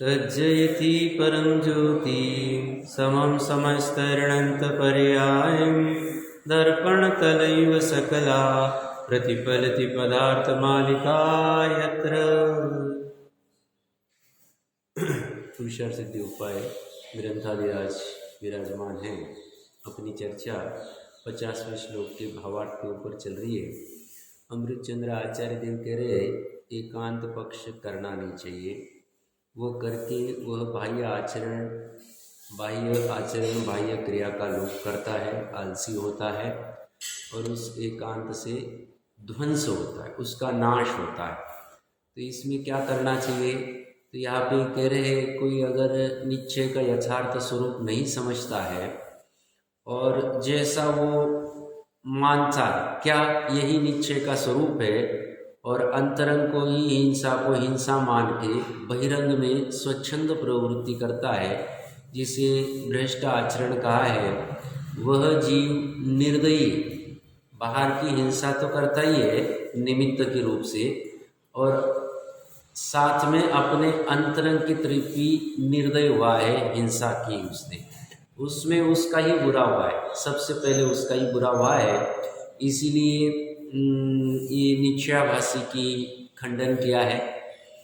तज्जयति परं ज्योति समं समस्तर्णन्तपर्यायं दर्पणतलैव सकला प्रतिफलति पदार्थमालिका यत्र। पुरुषार सिद्धि उपाय ग्रंथादिराज विराजमान हैं। अपनी चर्चा 50वें श्लोक के भावार्थ के ऊपर चल रही है। अमृतचंद्र आचार्य देव कह रहे हैं एकांत पक्ष करना नहीं चाहिए, वो करके वह बाह्य आचरण बाह्य क्रिया का लोप करता है, आलसी होता है और उस एकांत से ध्वंस होता है, उसका नाश होता है। तो इसमें क्या करना चाहिए? तो यहाँ पे कह रहे हैं कोई अगर निश्चय का यथार्थ स्वरूप नहीं समझता है और जैसा वो मानता क्या यही निश्चय का स्वरूप है और अंतरंग को ही हिंसा को हिंसा मान के बहिरंग में स्वच्छंद प्रवृत्ति करता है, जिसे भ्रष्ट आचरण कहा है, वह जीव निर्दयी बाहर की हिंसा तो करता ही है निमित्त के रूप से, और साथ में अपने अंतरंग की तरफ भी निर्दय हुआ है, हिंसा की उसमें उसका ही बुरा हुआ है, सबसे पहले उसका ही बुरा हुआ है। इसीलिए ये निश्चयाभासी की खंडन किया है।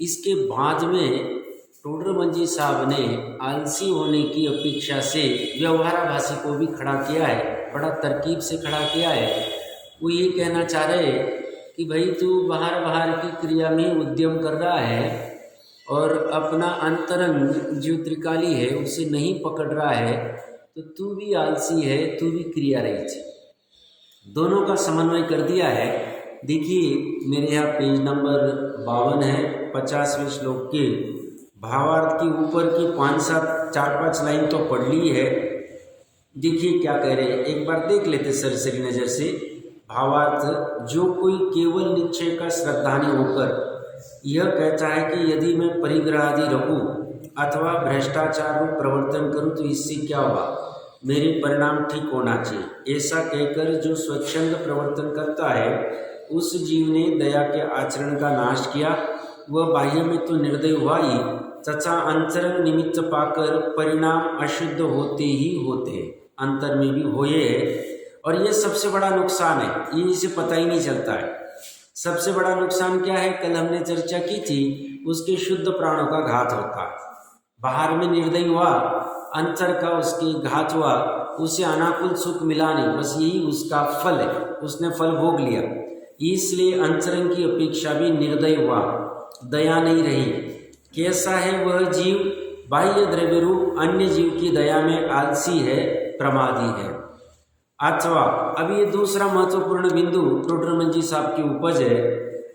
इसके बाद में टोडरमल साहब ने आलसी होने की अपेक्षा से व्यवहाराभासी को भी खड़ा किया है, बड़ा तरकीब से खड़ा किया है। वो ये कहना चाह रहे कि भाई तू बाहर की क्रिया में उद्यम कर रहा है और अपना अंतरंग जो त्रिकाली है उसे नहीं पकड़ रहा है, तो तू भी आलसी है, तू भी क्रिया रहित है। दोनों का समन्वय कर दिया है। देखिए मेरे यहाँ पेज नंबर 52 है, 50वें श्लोक के भावार्थ के ऊपर की 4-5 लाइन तो पढ़ ली है। देखिए क्या कह रहे हैं, एक बार देख लेते सरसरी नज़र से भावार्थ। जो कोई केवल निश्चय का श्रद्धानी होकर यह कहता है कि यदि मैं परिग्रह आदि रखूँ अथवा भ्रष्टाचार रूप प्रवर्तन करूँ तो इससे क्या होगा, मेरे परिणाम ठीक होना चाहिए, ऐसा कहकर जो स्वच्छंद प्रवर्तन करता है उस जीव ने दया के आचरण का नाश किया। वह बाह्य में तो निर्दय हुआ ही तथा अंतरंग निमित्त पाकर परिणाम अशुद्ध होते ही होते, अंतर में भी होए है। और ये सबसे बड़ा नुकसान है, ये इसे पता ही नहीं चलता है। सबसे बड़ा नुकसान क्या है, कल हमने चर्चा की थी, उसके शुद्ध प्राणों का घात होता है। बाहर में निर्दय हुआ, अंतर का उसके घात हुआ, उसे अनाकुल सुख मिला नहीं, बस यही उसका फल है, उसने फल भोग लिया। इसलिए अंतरंग की अपेक्षा भी निर्दय हुआ, दया नहीं रही। कैसा है वह जीव, बाह्य द्रव्य रूप अन्य जीव की दया में आलसी है, प्रमादी है। अथवा अब ये दूसरा महत्वपूर्ण बिंदु टोडरमल साहब की उपज है।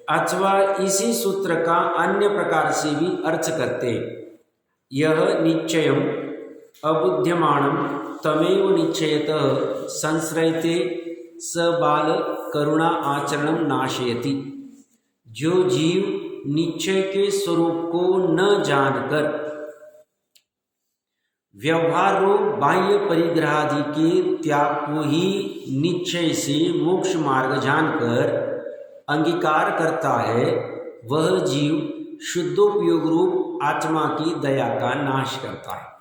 अथवा इसी सूत्र का अन्य प्रकार से भी अर्थ करते, यह निश्चयम अबुध्यमाणम तमेव निश्चयतः संश्रयते स बाल करुणा आचरणम नाशयति। जो जीव निश्चय के स्वरूप को न जानकर व्यवहार रूप बाह्य परिग्रहादि के त्याग को ही निश्चय से मोक्ष मार्ग जानकर अंगीकार करता है, वह जीव शुद्धोपयोग रूप आत्मा की दया का नाश करता है।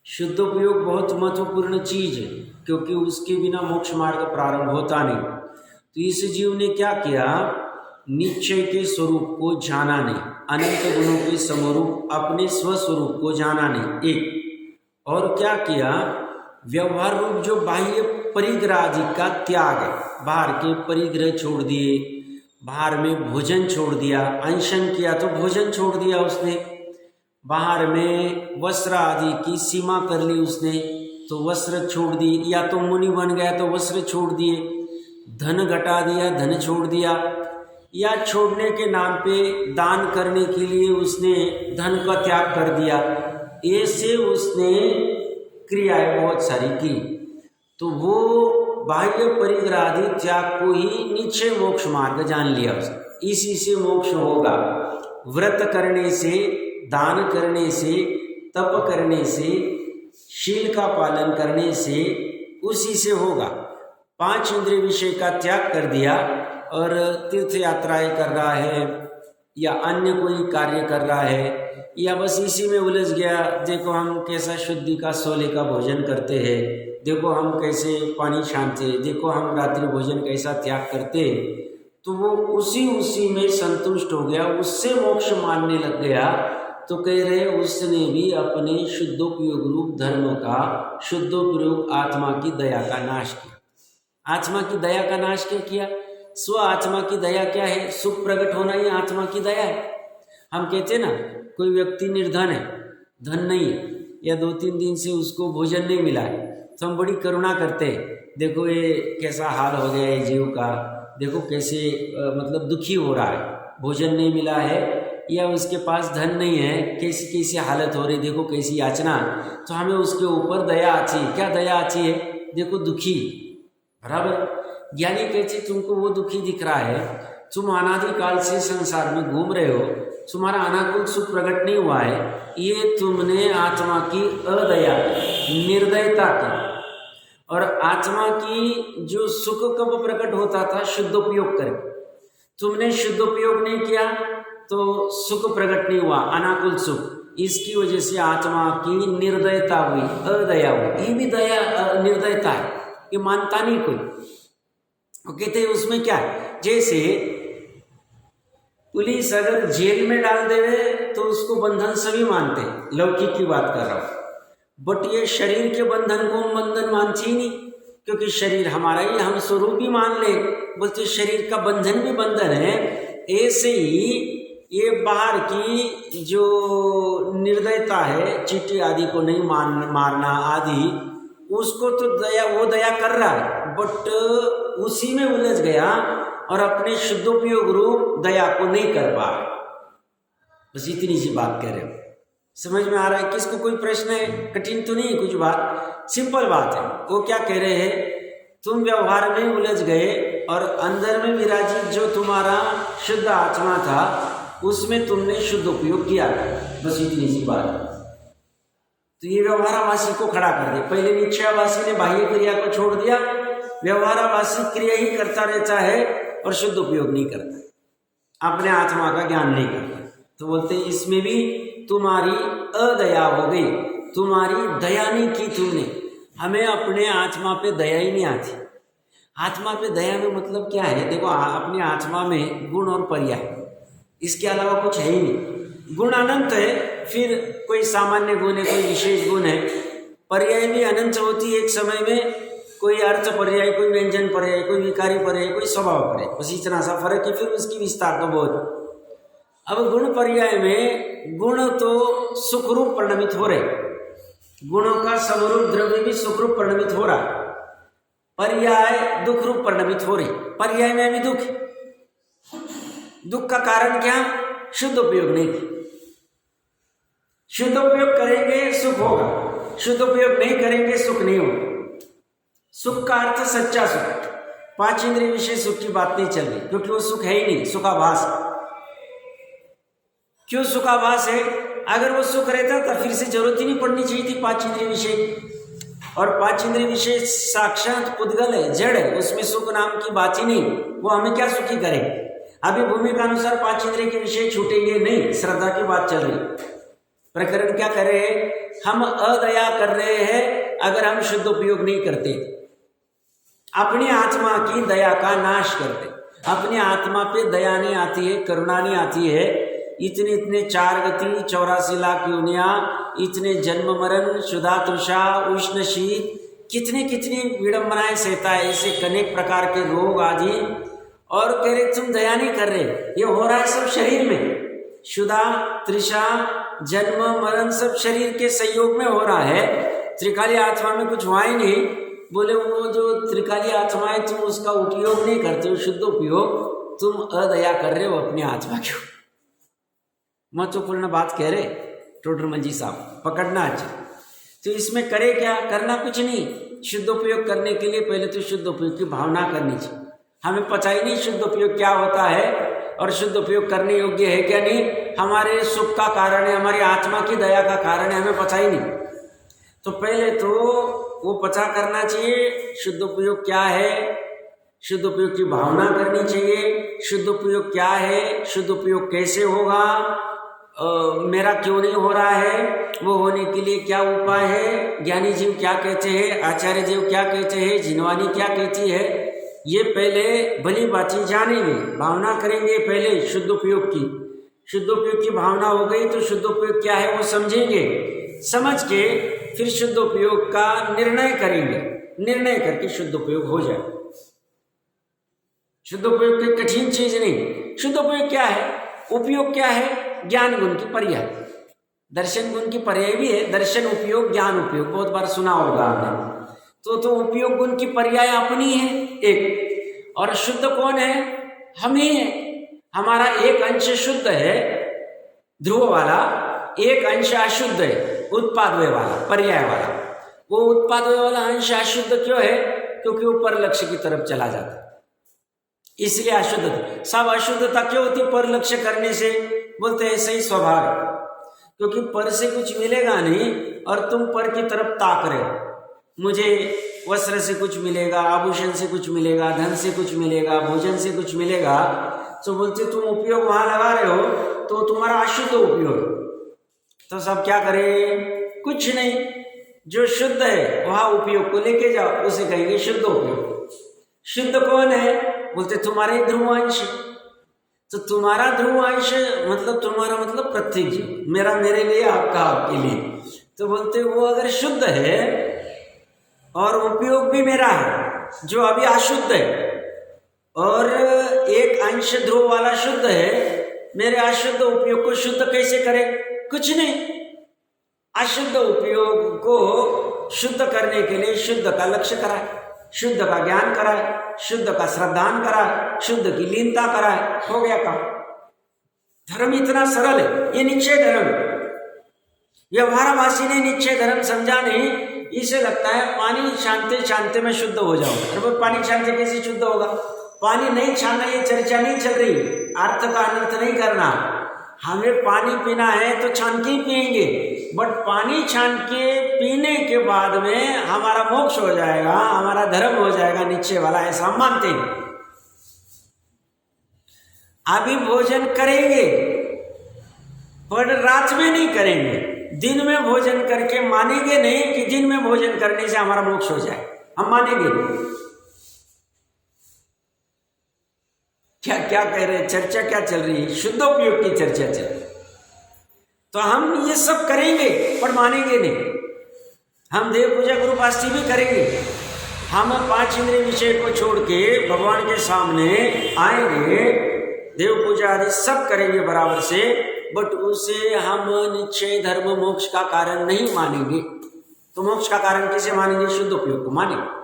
शुद्धोपयोग बहुत महत्वपूर्ण चीज है, क्योंकि उसके बिना मोक्ष मार्ग प्रारंभ होता नहीं। तो इस जीव ने क्या किया, निश्चय के स्वरूप को जाना नहीं, अनंत गुणों के समरूप अपने स्वस्वरूप को जाना नहीं, एक। और क्या किया, व्यवहार रूप जो बाह्य परिग्रह आदि का त्याग है, बाहर के परिग्रह छोड़ दिए, बाहर में भोजन छोड़ दिया, अनशन किया तो भोजन छोड़ दिया उसने, बाहर में वस्त्र आदि की सीमा कर ली उसने तो वस्त्र छोड़ दिए, या तो मुनि बन गया तो वस्त्र छोड़ दिए, धन घटा दिया, धन छोड़ दिया, या छोड़ने के नाम पे दान करने के लिए उसने धन का त्याग कर दिया। ऐसे उसने क्रियाएं बहुत सारी की। तो वो बाह्य परिग्रह आदि त्याग को ही निश्चय मोक्ष मार्ग जान लिया उसने, इसी से मोक्ष होगा। व्रत करने से, दान करने से, तप करने से, शील का पालन करने से, उसी से होगा। 5 इंद्रिय विषय का त्याग कर दिया और तीर्थ यात्राएं कर रहा है, या अन्य कोई कार्य कर रहा है, या बस इसी में उलझ गया, देखो हम कैसा शुद्धि का सोले का भोजन करते हैं, देखो हम कैसे पानी छानते हैं, देखो हम रात्रि भोजन कैसा त्याग करते हैं, तो वो उसी में संतुष्ट हो गया, उससे मोक्ष मानने लग गया। तो कह रहे उसने भी अपने शुद्धोपयोग रूप धर्म का शुद्धोपयोग आत्मा की दया का नाश किया। आत्मा की दया का नाश क्या किया? स्व आत्मा की दया क्या है? सुख प्रकट होना ही आत्मा की दया है। हम कहते ना, कोई व्यक्ति निर्धन है, धन नहीं है, या 2-3 दिन से उसको भोजन नहीं मिला है, तो हम बड़ी करुणा करते हैं, देखो ये कैसा हाल हो गया है जीव का, देखो कैसे मतलब दुखी हो रहा है, भोजन नहीं मिला है, या उसके पास धन नहीं है, कैसी कैसी हालत हो रही, देखो कैसी याचना, तो हमें उसके ऊपर दया आती है। क्या दया आती है? देखो दुखी, बराबर। ज्ञानी कहते तुमको वो दुखी दिख रहा है, तुम अनादिकाल से संसार में घूम रहे हो, तुम्हारा अनाकुल सुख प्रकट नहीं हुआ है, ये तुमने आत्मा की अदया, निर्दयता की। और आत्मा की जो सुख कब प्रकट होता था? शुद्धोपयोग करके। तुमने शुद्धोपयोग नहीं किया तो सुख प्रकट नहीं हुआ, अनाकुल सुख। इसकी वजह से आत्मा की निर्दयता हुई, अदया हुई। ये भी दया निर्दयता है, ये मानता नहीं कोई। वो कहते हैं उसमें क्या है, जैसे पुलिस अगर जेल में डाल देवे तो उसको बंधन सभी मानते हैं, लौकिक की बात कर रहा हूं, बट ये शरीर के बंधन को बंधन मानती ही नहीं, क्योंकि शरीर हमारा ही हम स्वरूप ही मान ले, बोलते शरीर का बंधन भी बंधन है। ऐसे ही ये बाहर की जो निर्दयता है, चींटी आदि को नहीं मारना आदि, उसको तो दया, वो दया कर रहा है, बट उसी में उलझ गया और अपने शुद्धोपयोग रूप दया को नहीं कर पा रहे। बस इतनी सी बात कह रहे हो। समझ में आ रहा है? किसको कोई प्रश्न है? कठिन तो नहीं कुछ बात, सिंपल बात है। वो क्या कह रहे हैं, तुम व्यवहार में उलझ गए और अंदर में विराजित जो तुम्हारा शुद्ध आत्मा था उसमें तुमने शुद्ध उपयोग किया। बस इतनी सी बात। तो ये व्यवहारावासी को खड़ा कर दे। पहले निश्चयावासी ने बाह्य क्रिया को छोड़ दिया, व्यवहारावासी क्रिया ही करता रहता है और शुद्ध उपयोग नहीं करता, अपने आत्मा का ज्ञान नहीं करता। तो बोलते इसमें भी तुम्हारी अदया हो गई, तुम्हारी दया नहीं की तुमने। हमें अपने आत्मा पे दया ही नहीं आती। आत्मा पे दया में मतलब क्या है? देखो अपनी आत्मा में गुण और पर्याय, इसके अलावा कुछ है ही नहीं। गुण अनंत है, फिर कोई सामान्य गुण है, कोई विशेष गुण है। पर्याय भी अनंत होती है एक समय में, कोई अर्थ पर्याय, कोई व्यंजन पर्याय, कोई विकारी पर्याय, कोई स्वभाव पर्याय, बस इतना सा फर्क है। फिर उसकी विस्तार तो बहुत। अब गुण पर्याय में गुण तो सुखरूप परिणमित हो रहे, गुणों का समरूप द्रव्य भी सुखरूप परिणमित हो रहा, पर्याय दुख रूप परिणमित हो रही। पर्याय में भी दुख, दुख का कारण क्या? शुद्ध उपयोग नहीं। शुद्ध उपयोग करेंगे सुख होगा, शुद्ध उपयोग नहीं करेंगे सुख नहीं होगा। सुख का अर्थ सच्चा सुख, 5 इंद्रिय विषय सुख की बात नहीं चल रही, क्योंकि वो सुख है ही नहीं, सुखाभास। क्यों सुखाभास है? अगर वो सुख रहता तो फिर से जरूरत ही नहीं पड़नी चाहिए थी 5 इंद्रिय विषय। और 5 इंद्रिय विषय साक्षात पुद्गल है, जड़ है, उसमें सुख नाम की बात ही नहीं। वो हमें क्या सुखी करे? अभी भूमि का अनुसार 5 इंद्रिय के विषय छूटेंगे नहीं, श्रद्धा की बात चल रही। प्रकरण क्या कर रहे हैं? हम अदया कर रहे हैं अगर हम शुद्ध उपयोग नहीं करते, अपनी आत्मा की दया का नाश करते। अपनी आत्मा पे दया नहीं आती है, करुणा नहीं आती है। इतने 4 गति, 84 लाख योनिया, इतने जन्म मरण, शुदा तृषा, उष्ण शीत, कितनी विडंबनाएं सहता है, ऐसे अनेक प्रकार के रोग आदि। और कह रहे तुम दया नहीं कर रहे। ये हो रहा है सब शरीर में, शुदा तृषा, जन्म मरण सब शरीर के सहयोग में हो रहा है। त्रिकाली आत्मा में कुछ हुआ ही नहीं। बोले वो जो त्रिकाली आत्मा है तुम उसका उपयोग नहीं करते हो, शुद्ध उपयोग, तुम अदया कर रहे हो अपनी आत्मा की। महत्वपूर्ण बात कह रहे टोडरमल जी साहब, पकड़ना अच्छा। तो इसमें करे क्या? करना कुछ नहीं। शुद्ध उपयोग करने के लिए पहले तो शुद्ध उपयोग की भावना करनी चाहिए। हमें पता ही नहीं शुद्ध उपयोग क्या होता है और शुद्ध उपयोग करने योग्य है क्या नहीं। हमारे सुख का कारण है, हमारी आत्मा की दया का कारण है, हमें पता ही नहीं। तो पहले तो वो पता करना चाहिए शुद्ध उपयोग क्या है, शुद्ध उपयोग की भावना करनी चाहिए। शुद्ध उपयोग क्या है, शुद्ध उपयोग कैसे होगा, मेरा क्यों नहीं हो रहा है, वो होने के लिए क्या उपाय है, ज्ञानी जीव क्या कहते हैं, आचार्य जीव क्या कहते हैं, जिनवानी क्या कहती है, ये पहले भली बातें जानेंगे, भावना करेंगे पहले शुद्ध उपयोग की। शुद्ध उपयोग की भावना हो गई तो शुद्ध उपयोग क्या है वो समझेंगे, समझ के फिर शुद्ध उपयोग का निर्णय करेंगे, निर्णय करके शुद्ध उपयोग हो जाए। शुद्ध उपयोग कोई कठिन चीज नहीं। शुद्ध उपयोग क्या है, उपयोग क्या है, ज्ञान गुण की पर्याय, दर्शन गुण की पर्याय भी है। दर्शन उपयोग, ज्ञान उपयोग, बहुत बार सुना होगा आपने। तो उपयोग गुण की पर्याय अपनी है एक, और शुद्ध कौन है, हम ही है। हमारा एक अंश शुद्ध है ध्रुव वाला, एक अंश अशुद्ध है उत्पादव्य वाला, पर्याय वाला। वो उत्पादव्य वाला अंश अशुद्ध क्यों है, क्योंकि वो पर लक्ष्य की तरफ चला जाता है, इसलिए अशुद्धता। सब अशुद्धता क्यों होती, पर लक्ष्य करने से, बोलते हैं सही स्वभाव है, क्योंकि पर से कुछ मिलेगा नहीं और तुम पर की तरफ ताक रहे हो। मुझे वस्त्र से कुछ मिलेगा, आभूषण से कुछ मिलेगा, धन से कुछ मिलेगा, भोजन से कुछ मिलेगा, तो बोलते तुम उपयोग वहां लगा रहे हो तो तुम्हारा अशुद्ध उपयोग। तो सब क्या करें, कुछ नहीं, जो शुद्ध है वहां उपयोग को लेके जाओ, उसे कहेंगे शुद्ध उपयोग। शुद्ध कौन है, बोलते तुम्हारे ध्रुवांश। तो तुम्हारा ध्रुवांश मतलब तुम्हारा मतलब प्रत्येक जीव, मेरा मेरे लिए, आपका आपके लिए। तो बोलते वो अगर शुद्ध है और उपयोग भी मेरा है जो अभी अशुद्ध है, और एक अंश ध्रुव वाला शुद्ध है, मेरे अशुद्ध उपयोग को शुद्ध कैसे करे, कुछ नहीं। अशुद्ध उपयोग को शुद्ध करने के लिए शुद्ध का लक्ष्य कराए, शुद्ध का ज्ञान कराए, शुद्ध का श्रद्धान कराए, शुद्ध की लीनता कराए, हो गया काम। धर्म इतना सरल है, ये निश्चय धर्म। व्यवहारवासी ने निश्चय धर्म समझा नहीं, इसे लगता है पानी छानते छानते में शुद्ध हो जाऊंगा। अरे वो पानी छानते कैसे शुद्ध होगा, पानी नहीं छानना, ये चर्चा नहीं चल रही, अर्थ का अनर्थ नहीं करना। हमें पानी पीना है तो छान के ही पिएंगे, बट पानी छान के पीने के बाद में हमारा मोक्ष हो जाएगा, हमारा धर्म हो जाएगा निश्चय वाला, ऐसा हम मानते हैं। अभी भोजन करेंगे पर रात में नहीं करेंगे, दिन में भोजन करके मानेंगे नहीं कि दिन में भोजन करने से हमारा मोक्ष हो जाए, हम मानेंगे नहीं। क्या क्या कह रहे हैं, चर्चा क्या चल रही है, शुद्ध उपयोग की चर्चा चल रही। तो हम ये सब करेंगे पर मानेंगे नहीं। हम देव पूजा गुरु पास्ती भी करेंगे, हम 5 इंद्रिय विषय को छोड़ के भगवान के सामने आएंगे, देव पूजा आदि सब करेंगे बराबर से, बट उसे हम निश्चय धर्म मोक्ष का कारण नहीं मानेंगे। तो मोक्ष का कारण किसे मानेंगे, शुद्ध उपयोग को मानेंगे।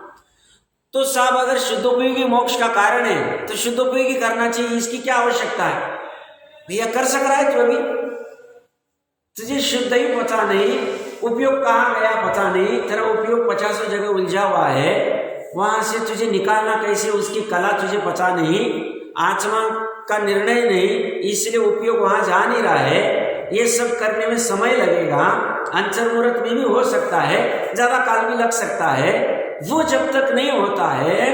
तो साहब अगर शुद्ध उपयोगी मोक्ष का कारण है तो शुद्ध उपयोगी करना चाहिए, इसकी क्या आवश्यकता है, भैया कर सक रहा है तो अभी तुझे शुद्ध ही पता नहीं, उपयोग कहाँ गया पता नहीं, तेरा उपयोग 50 जगह उलझा हुआ है, वहां से तुझे निकालना कैसे उसकी कला तुझे पता नहीं, आत्मा का निर्णय नहीं, इसलिए उपयोग वहां जा नहीं रहा है। ये सब करने में समय लगेगा, अंतर्मुहूर्त में भी हो सकता है, ज्यादा काल भी लग सकता है। वो जब तक नहीं होता है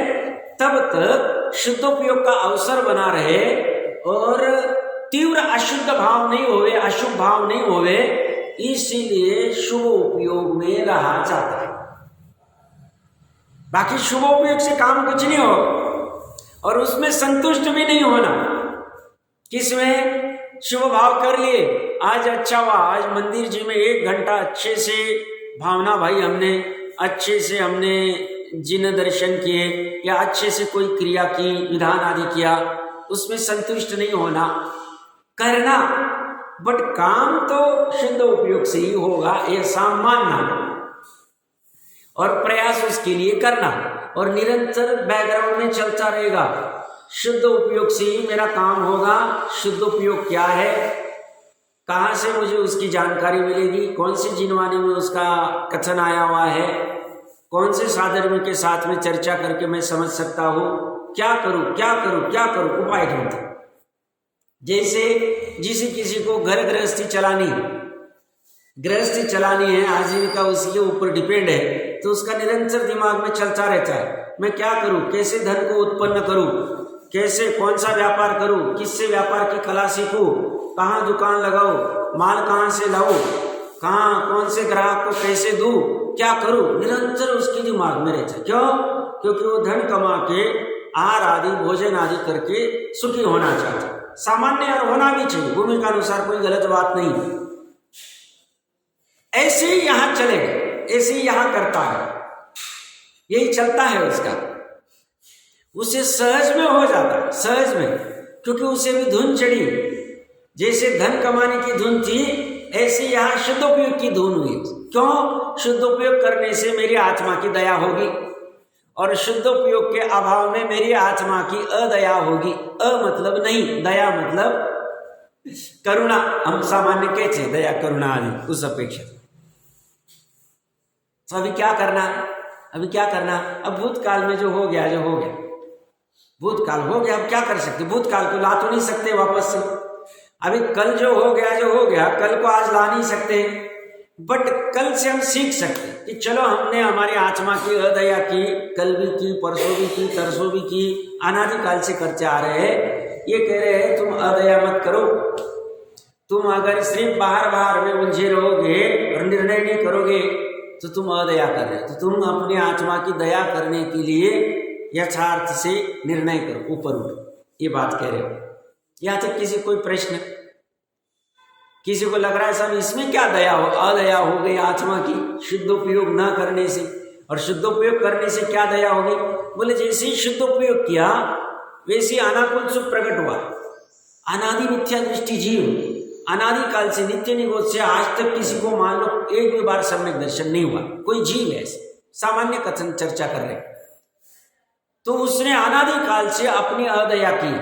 तब तक शुद्ध उपयोग का अवसर बना रहे और तीव्र अशुद्ध भाव नहीं होवे, अशुभ भाव नहीं होवे, इसीलिए शुभ उपयोग में रहा जाता है। बाकी शुभ उपयोग से काम कुछ नहीं हो और उसमें संतुष्ट भी नहीं होना। किसमें, शुभ भाव कर लिए, आज अच्छा हुआ, आज मंदिर जी में 1 घंटा अच्छे से भावना भाई हमने अच्छे से हमने जिन दर्शन किए या अच्छे से कोई क्रिया की, विधान आदि किया, उसमें संतुष्ट नहीं होना, करना, बट काम तो शुद्ध उपयोग से ही होगा ऐसा मानना और प्रयास उसके लिए करना और निरंतर बैकग्राउंड में चलता रहेगा। शुद्ध उपयोग से ही मेरा काम होगा। शुद्ध उपयोग क्या है, कहाँ से मुझे उसकी जानकारी मिलेगी, कौन सी जिनवानी में उसका कथन आया हुआ है, कौन से साधर्म के साथ में चर्चा करके मैं समझ सकता हूँ, क्या करूँ क्या करूँ क्या करूँ, उपाय ढूंढते। जैसे जिसे किसी को घर गृहस्थी चलानी है, आजीविका उसके ऊपर डिपेंड है, तो उसका निरंतर दिमाग में चलता रहता है, मैं क्या करूं, कैसे धन को उत्पन्न करूं, कैसे कौन सा व्यापार करूं, किससे व्यापार की कला सीखूं, कहाँ दुकान लगाऊं, माल कहाँ से लाऊं, कहाँ कौन से ग्राहक को कैसे दूं, क्या करूं, निरंतर उसके दिमाग में रहता है। क्यों? क्योंकि वो धन कमा के आहार आदि भोजन आदि करके सुखी होना चाहता है। सामान्य और होना भी चाहिए, भूमि का अनुसार, कोई गलत बात नहीं। ऐसे ही यहां चलेगा, ऐसे ही यहां करता है, यही चलता है उसका, उसे सहज में हो जाता है, सहज में, क्योंकि उसे भी धुन चढ़ी। जैसे धन कमाने की धुन थी, ऐसे यहां शुद्धोपयोग की धुन हुई। क्यों? शुद्धोपयोग करने से मेरी आत्मा की दया होगी, और शुद्धोपयोग के अभाव में मेरी आत्मा की अदया होगी। अ मतलब नहीं, दया मतलब करुणा, हम सामान्य कहते हैं दया करुणा आदि, उस अपेक्षा। तो अभी क्या करना, अभी क्या करना? अब भूतकाल में जो हो गया, जो हो गया, भूतकाल हो गया, अब क्या कर सकते? भूतकाल को ला तो नहीं सकते वापस से। अभी कल जो हो गया, जो हो गया, कल को आज ला नहीं सकते, बट कल से हम सीख सकते कि चलो हमने हमारी आत्मा की अदया की, कल भी की, परसों भी की, तरसों भी की, अनादिकाल से करते आ रहे हैं। ये कह रहे हैं तुम अदया मत करो। तुम अगर सिर्फ बाहर बाहर में उलझे रहोगे और निर्णय नहीं करोगे तो तुम अदया कर रहे हो। तो तुम अपनी आत्मा की दया करने के लिए यथार्थ से निर्णय करो, ऊपर उठो, ये बात कह रहे हो। यहाँ तक किसी कोई प्रश्न, किसी को लग रहा है साहब इसमें क्या दया हो, अदया हो गई आत्मा की शुद्धोपयोग न करने से, और शुद्धोपयोग करने से क्या दया होगी? बोले जैसे ही शुद्धोपयोग किया वैसे अनाकुल सुख प्रकट हुआ। अनादि मिथ्या दृष्टि जीव, अनादिकाल से नित्य निगोद से आज तक किसी को मान लो एक भी बार सम्यक दर्शन नहीं हुआ, कोई जीव है ऐसे, सामान्य कथन चर्चा कर रहे, तो उसने अनादिकाल से अपनी अदया की,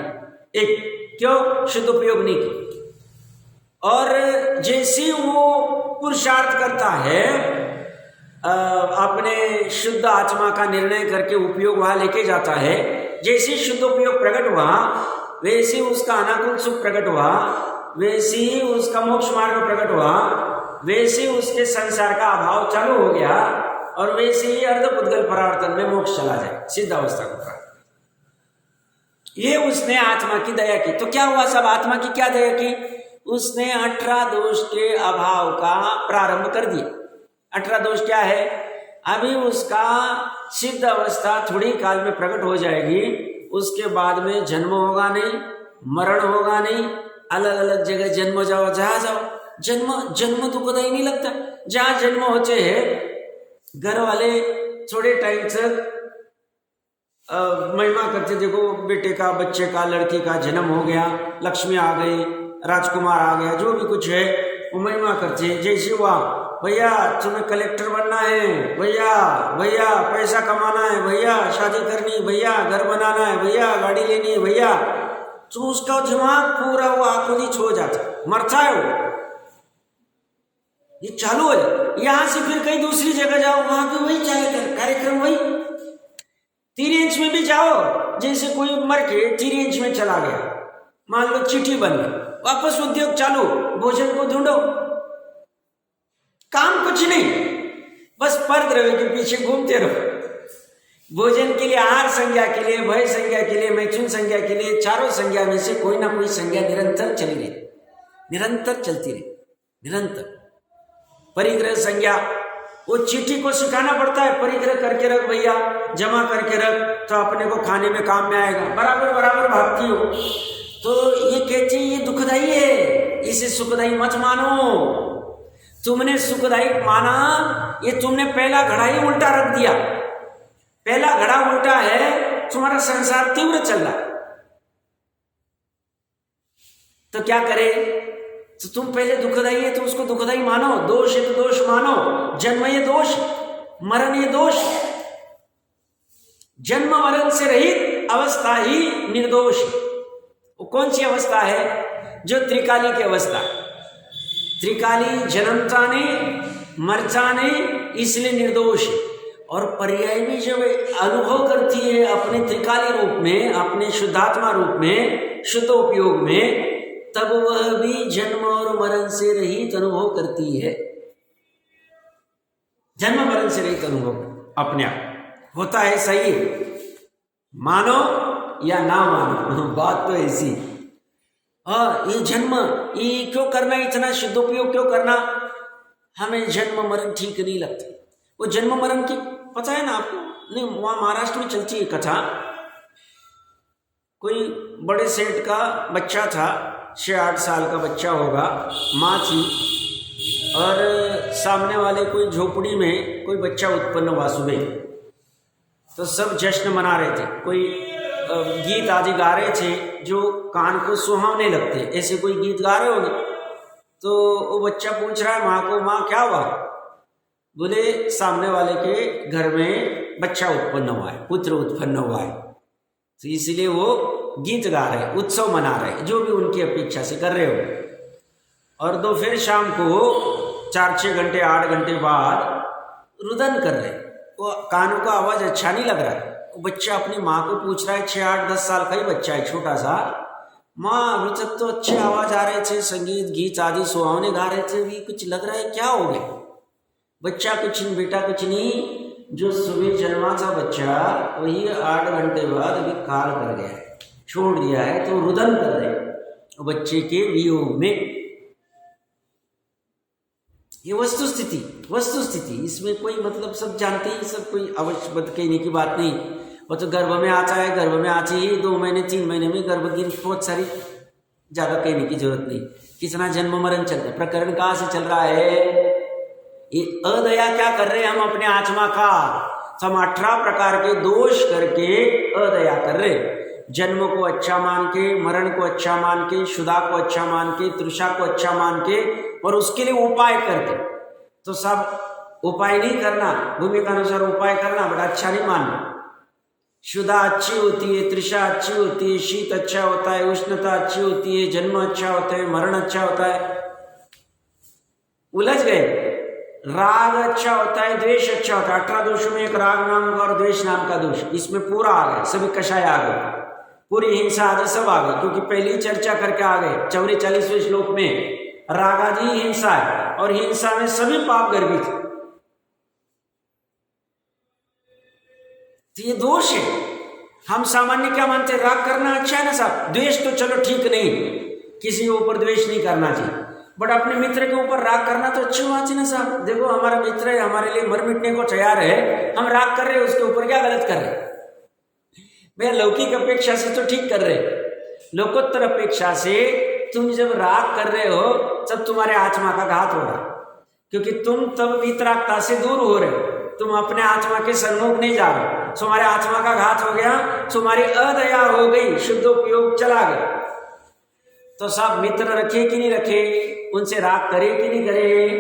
एक क्यों शुद्धोपयोग नहीं की। और जैसे वो पुरुषार्थ करता है, अपने शुद्ध आत्मा का निर्णय करके उपयोग वहां लेके जाता है, जैसे शुद्ध उपयोग प्रकट हुआ वैसे उसका अनाकुल सुख प्रकट हुआ, वैसे ही उसका मोक्ष मार्ग प्रकट हुआ, वैसे उसके संसार का अभाव चालू हो गया, और वैसे ही अर्धपुद्गल परावर्तन में मोक्ष चला जाए, सिद्ध अवस्था को प्राप्त। ये उसने आत्मा की दया की। तो क्या हुआ सब? आत्मा की क्या दया की? उसने 18 दोष के अभाव का प्रारंभ कर दिया। 18 दोष क्या है? अभी उसका सिद्ध अवस्था थोड़ी काल में प्रकट हो जाएगी, उसके बाद में जन्म होगा नहीं, मरण होगा नहीं, अलग अलग जगह जन्म जाओ, जहाँ जाओ जन्म तो कदा ही नहीं लगता। जहाँ जन्म होते हैं घर वाले थोड़े टाइम तक महिमा करते, देखो बेटे का, बच्चे का, लड़की का जन्म हो गया, लक्ष्मी आ गई, राजकुमार आ गया, जो भी कुछ है वो महिमा करते हैं। जैसे हुआ, भैया तुम्हें कलेक्टर बनना है, भैया भैया पैसा कमाना है, भैया शादी करनी, भैया घर बनाना है, भैया गाड़ी लेनी है, भैया, तो उसका दिमाग पूरा वो आकुलित हो जाता, मरता है वो, ये चालू हो जाए। यहां से फिर कहीं दूसरी जगह जाओ, वहां पे वही चाहे कार्यक्रम, वही 3 इंच में भी जाओ, जैसे कोई मर के 3 इंच में चला गया, मान लो चिट्ठी बन गई, वापस उद्योग चालू, भोजन को ढूंढो, काम कुछ नहीं, बस परद्रव्य के पीछे घूमते रहो। भोजन के लिए, आहार संज्ञा के लिए, भय संज्ञा के लिए, मैथुन संज्ञा के लिए, चारों संज्ञा में से कोई ना कोई संज्ञा निरंतर चली रही, निरंतर चलती रही, निरंतर। परिग्रह संज्ञा, वो चिट्ठी को सिखाना पड़ता है, परिग्रह करके रख भैया, जमा करके रख, तो अपने को खाने में काम में आएगा, बराबर बराबर भागती हो। तो ये कहते हैं ये दुखदाई है, इसे सुखदाई मत मानो। तुमने सुखदाई माना, ये तुमने पहला घड़ा ही उल्टा रख दिया, पहला घड़ा उल्टा है, तुम्हारा संसार तीव्र चल रहा है। तो क्या करे? तो तुम पहले दुखदाई है तो उसको दुखदाई मानो, दोष है तो दोष मानो, जन्म ये दोष, मरण ये दोष। जन्म मरण से रहित अवस्था ही निर्दोष। वो कौन सी अवस्था है? जो त्रिकाली की अवस्था। त्रिकाली जन्मता नहीं, मरता नहीं, इसलिए निर्दोष। और पर्याय भी जब अनुभव करती है अपने त्रिकाली रूप में, अपने शुद्धात्मा रूप में, शुद्ध उपयोग में, तब वह भी जन्म और मरण से रहित अनुभव करती है। जन्म मरण से रहित अनुभव अपने आप होता है, सही है। मानो या ना मानो, बात तो ऐसी। ये जन्म, ये क्यों करना, इतना शुद्धोपयोग क्यों करना, हमें जन्म मरण ठीक नहीं लगते। वो जन्म मरण की पता है ना आपको? नहीं, वहाँ महाराष्ट्र में चलती है कथा। कोई बड़े सेठ का बच्चा था, 6-8 साल का बच्चा होगा, माँ थी, और सामने वाले कोई झोपड़ी में कोई बच्चा उत्पन्न हुआ सुबह। तो सब जश्न मना रहे थे, कोई गीत आदि गा रहे थे जो कान को सुहावने लगते, ऐसे कोई गीत गा रहे होंगे। तो वो बच्चा पूछ रहा है माँ को, माँ क्या हुआ? बोले सामने वाले के घर में बच्चा उत्पन्न हुआ है, पुत्र उत्पन्न हुआ है, तो इसलिए वो गीत गा रहे, उत्सव मना रहे, जो भी उनकी अपेक्षा से कर रहे हो। और दोपहर शाम को 4-6 घंटे 8 घंटे बाद रुदन कर रहे, वो कानों का आवाज़ अच्छा नहीं लग रहा है। वो बच्चा अपनी माँ को पूछ रहा है, 6-8-10 साल का ही बच्चा है, छोटा सा, माँ अभी तक तो अच्छे आवाज़ आ रहे थे, संगीत गीत आदि सुहावने गा रहे थे, अभी कुछ लग रहा है क्या हो गया? बच्चा कुछ नहीं बेटा, कुछ नहीं, जो सुबह जन्मा था बच्चा वही 8 घंटे बाद अभी काल कर गया है, छोड़ दिया है, तो रुदन कर रहे बच्चे के वियोग में। ये वस्तुस्थिति, इसमें कोई मतलब सब जानते ही, सब कोई अवश्य बद कहने की बात नहीं। वो तो गर्भ में आता है, गर्भ में आते ही 2 महीने 3 महीने में गर्भ की बहुत सारी, ज़्यादा कहने की जरूरत नहीं। कितना जन्म मरण चल रहा है, प्रकरण कहाँ से चल रहा है? ये अदया क्या कर रहे हैं हम अपने आत्मा का? हम 18 प्रकार के दोष करके अदया कर रहे, जन्म को अच्छा मान के, मरण को अच्छा मान के, शुदा को अच्छा मान के, तृषा को अच्छा मान के, और उसके लिए उपाय करके। तो सब उपाय नहीं करना, भूमि के अनुसार उपाय करना, बड़ा अच्छा नहीं मानना। शुदा अच्छी होती है, तृषा अच्छी होती है, शीत अच्छा होता है, उष्णता अच्छी होती है, जन्म अच्छा होता है, मरण अच्छा होता है, उलझ गए। राग अच्छा होता है, द्वेष अच्छा होता है। 18 दोषों में एक राग नाम का और द्वेष नाम का दोष, इसमें पूरा आ गए, सभी कषाय आ गए, पूरी हिंसा आदि सब आ गए, क्योंकि पहले ही चर्चा करके आ गए 44वें श्लोक में। राग आदि हिंसा है, और हिंसा में सभी पाप गर्भित, तो ये दोष है। हम सामान्य क्या मानते हैं? राग करना अच्छा है ना साहब, द्वेष तो चलो ठीक नहीं, किसी के ऊपर द्वेष नहीं करना चाहिए, बट अपने मित्र के ऊपर राग करना तो अच्छी बात है ना साहब। देखो हमारा मित्र है, हमारे लिए मर मिटने को तैयार है, हम राग कर रहे हैं उसके ऊपर, क्या गलत कर रहे हैं भैया? लौकिक अपेक्षा से तो ठीक कर रहे, लोकोत्तर अपेक्षा से तुम जब राग कर रहे हो तब तुम्हारे आत्मा का घात हो रहा, क्योंकि तुम तब वितरागता से दूर हो रहे हो, तुम अपने आत्मा के सन्मुख नहीं जा रहे, तुम्हारे आत्मा का घात हो गया, तुम्हारी अदया हो गई, शुद्धोपयोग चला गया। तो सब मित्र रखे कि नहीं रखे, उनसे राग करे कि नहीं करे?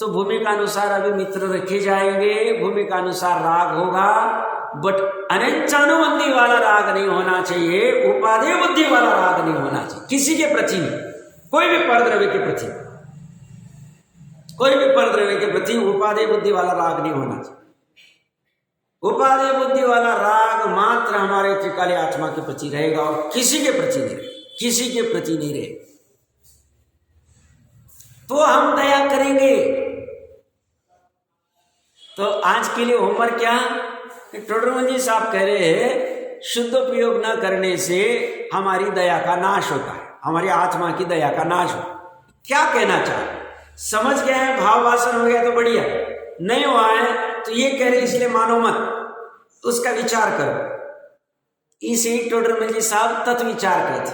तो भूमि का अनुसार अभी मित्र रखे जाएंगे, भूमि का अनुसार राग होगा, बट अनंचानुबंधी वाला राग नहीं होना चाहिए, उपादेय बुद्धि वाला राग नहीं होना चाहिए किसी के प्रति नहीं, कोई भी परद्रव्य के प्रति, कोई भी परद्रव्य के प्रति उपादेय बुद्धि वाला राग नहीं होना चाहिए। उपादेय बुद्धि वाला राग मात्र हमारे त्रिकाली आत्मा के प्रति रहेगा, और किसी के प्रति नहीं रहेगा, किसी के प्रति नहीं रहे, तो हम दया करेंगे। तो आज के लिए होमवर्क क्या? टोडरमल जी साहब कह रहे हैं शुद्ध प्रयोग न करने से हमारी दया का नाश होता है, हमारी आत्मा की दया का नाश होता है। क्या कहना चाहे? समझ गए हैं, भाव वासन हो गया तो बढ़िया, नहीं हुआ है तो ये कह रहे इसलिए मानो मत, उसका विचार करो। इसे टोडरमल जी साहब तत्व विचार कहते,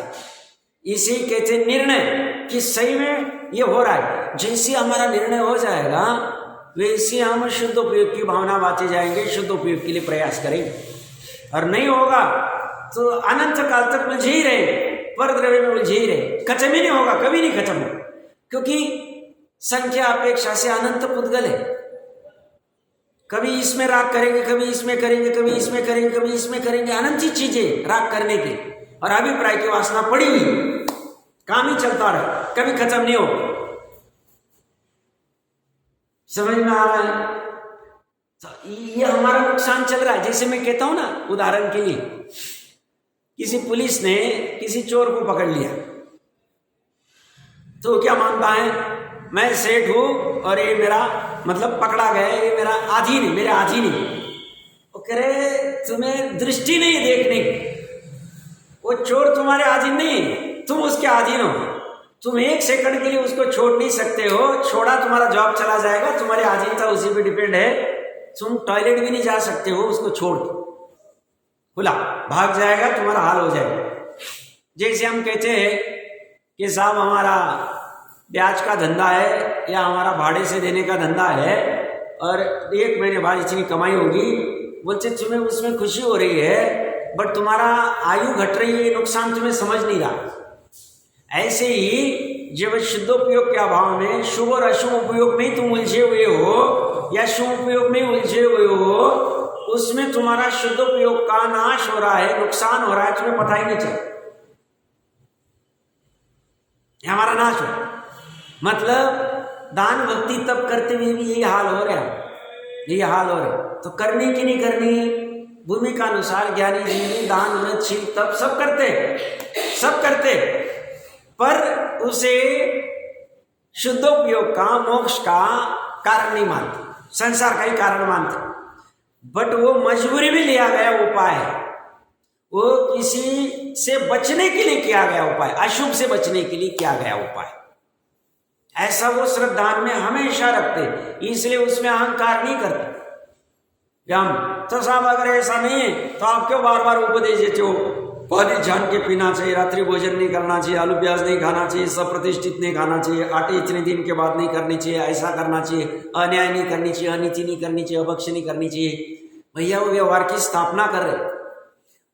इसे कहते निर्णय कि सही में ये हो रहा है। जैसे हमारा निर्णय हो जाएगा वैसे हम शुद्ध उपयोग की भावना बांटे जाएंगे, शुद्ध उपयोग के लिए प्रयास करेंगे, और नहीं होगा तो अनंत काल तक उलझे ही रहे, परद्रव्य में उलझे ही रहे, खत्म ही नहीं होगा, कभी नहीं खत्म होगा, क्योंकि संख्या अपेक्षा से अनंत पुद्गल है। कभी इसमें राग करेंगे, कभी इसमें करेंगे, कभी इसमें करेंगे, कभी इसमें करेंगे, अनंत ही चीजें राग करने की, और अभिप्राय की वासना पड़ी हुई, काम ही चलता रहे, कभी खत्म नहीं हो। समझ में आ रहा है? तो ये हमारा नुकसान चल रहा है। जैसे मैं कहता हूं ना, उदाहरण के लिए किसी पुलिस ने किसी चोर को पकड़ लिया, तो क्या मानता है? मैं सेठ हूं और ये मेरा मतलब पकड़ा गया, ये मेरा अधीन है, मेरे अधीन है। वो करे तुम्हें दृष्टि नहीं देखने की, वो चोर तुम्हारे अधीन नहीं, तुम उसके अधीन हो। तुम एक सेकंड के लिए उसको छोड़ नहीं सकते हो, छोड़ा तुम्हारा जॉब चला जाएगा, तुम्हारी अधीनता उसी पे डिपेंड है। तुम टॉयलेट भी नहीं जा सकते हो उसको छोड़ के, खुला भाग जाएगा, तुम्हारा हाल हो जाएगा। जैसे हम कहते हैं कि साहब हमारा ब्याज का धंधा है या हमारा भाड़े से देने का धंधा है और 1 महीने बाद इतनी कमाई होगी, बोलते तुम्हें उसमें खुशी हो रही है बट तुम्हारा आयु घट रही है, नुकसान तुम्हें समझ नहीं रहा। ऐसे ही जब शुद्धोपयोग के अभाव में शुभ और अशुभ उपयोग में तुम उलझे हुए हो या शुभ उपयोग में उलझे हुए हो, उसमें तुम्हारा शुद्धोपयोग का नाश हो रहा है, नुकसान हो रहा है, तुम्हें पता ही नहीं चला, हमारा नाश हो। मतलब दान भक्ति तब करते हुए भी यही हाल हो रहा है, यही हाल हो रहा है। तो करनी कि नहीं करनी, भूमिका अनुसार ज्ञानी जीवी दान व्रत शील तब सब करते, सब करते, पर उसे शुद्धोपयोग का मोक्ष का कारण नहीं मानते, संसार का ही कारण मानते। बट वो मजबूरी में लिया गया उपाय है, वो किसी से बचने के लिए किया गया उपाय, अशुभ से बचने के लिए किया गया उपाय, ऐसा वो श्रद्धा में हमेशा रखते, इसलिए उसमें अहंकार नहीं करते। हम तो साहब अगर ऐसा नहीं है तो आप क्यों बार बार उपदेश देते हो, पानी छान के पीना चाहिए, रात्रि भोजन नहीं करना चाहिए, आलू प्याज नहीं खाना चाहिए, सप्रतिष्ठित नहीं खाना चाहिए, आटे इतने दिन के बाद नहीं करनी चाहिए, ऐसा करना चाहिए, अन्याय नहीं करनी चाहिए, अनीति नहीं करनी चाहिए, अभक्ष नहीं करनी चाहिए। भैया वो व्यवहार की स्थापना कर रहे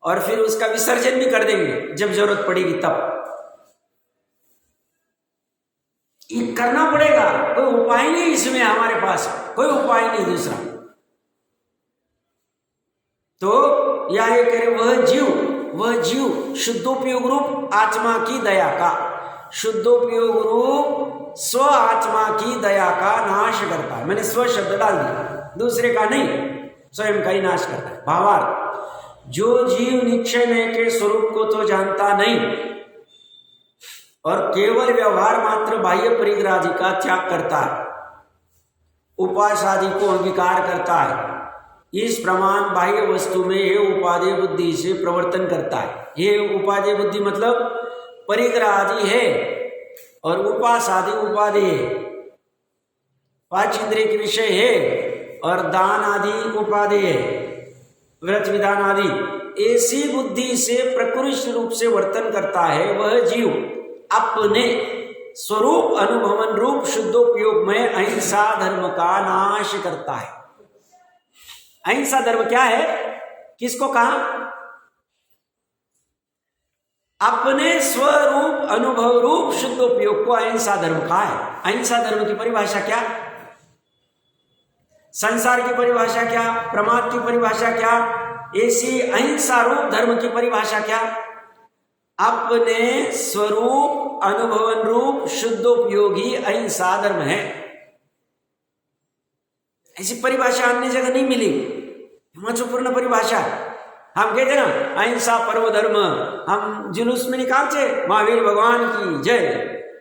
और फिर उसका विसर्जन भी कर देंगे जब जरूरत पड़ेगी तब। ये करना पड़ेगा, कोई उपाय नहीं इसमें, हमारे पास कोई उपाय नहीं दूसरा। तो या ये कह रहे वह जीव शुद्धोपयोग रूप आत्मा की दया का, शुद्धोपयोग रूप स्व आत्मा की दया का नाश करता है। मैंने स्व शब्द डाल दिया, दूसरे का नहीं, स्वयं का ही नाश करता है। भावार्थ, जो जीव निश्चय में के स्वरूप को तो जानता नहीं और केवल व्यवहार मात्र बाह्य परिग्रहादि का त्याग करता है, उपास आदि को अंगीकार करता है, इस प्रमाण बाह्य वस्तु में ये उपादेय बुद्धि से प्रवर्तन करता है। ये उपादेय बुद्धि मतलब परिग्रह आदि है और उपास आदि उपादेय है, पांच इंद्रिय के विषय है और दान आदि उपादेय है, व्रत विधान आदि। ऐसी बुद्धि से प्रकृष्ट रूप से वर्तन करता है वह जीव अपने स्वरूप अनुभवन रूप शुद्धोपयोग में अहिंसा धर्म का नाश करता है। अहिंसा धर्म क्या है, किसको कहा, अपने स्वरूप अनुभव रूप शुद्धोपयोग को अहिंसा धर्म कहा है। अहिंसा धर्म की परिभाषा क्या, संसार की परिभाषा क्या, प्रमाद की परिभाषा क्या, ऐसी अहिंसा रूप धर्म की परिभाषा क्या, अपने स्वरूप अनुभवन रूप शुद्धोपयोगी अहिंसा धर्म है। ऐसी परिभाषा अन्य जगह नहीं मिली, महत्वपूर्ण परिभाषा। हम कहते ना अहिंसा परम धर्म, हम जुलूस में निकालते महावीर भगवान की जय,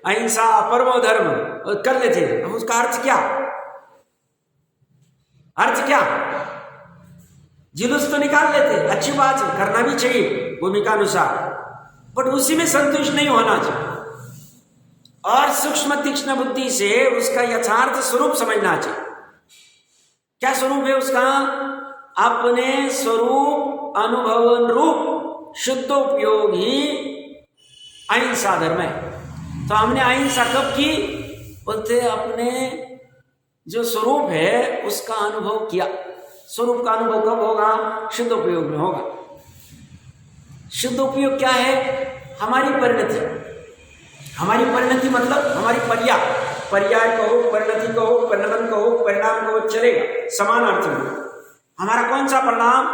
अहिंसा परम धर्म कर लेते, उसका अर्थ क्या, अर्थ क्या, जुलूस तो निकाल लेते, अच्छी बात है, करना भी चाहिए भूमिका अनुसार, बट उसी में संतुष्ट नहीं होना चाहिए और सूक्ष्म तीक्ष्ण बुद्धि से उसका यथार्थ स्वरूप समझना चाहिए। क्या स्वरूप है उसका, अपने स्वरूप अनुभवन रूप शुद्धोपयोग ही अहिंसा धर्म है। तो हमने अहिंसा कब की, बोलते अपने जो स्वरूप है उसका अनुभव किया। स्वरूप का अनुभव कब होगा, शुद्धोपयोग में होगा। शुद्धोपयोग क्या है, हमारी परिणति, हमारी परिणति मतलब हमारी पर्याय कहो, परिणति कहो, परिणमन कहो, परिणाम कहो, चलेगा समान अर्थ में। हमारा कौन सा परिणाम,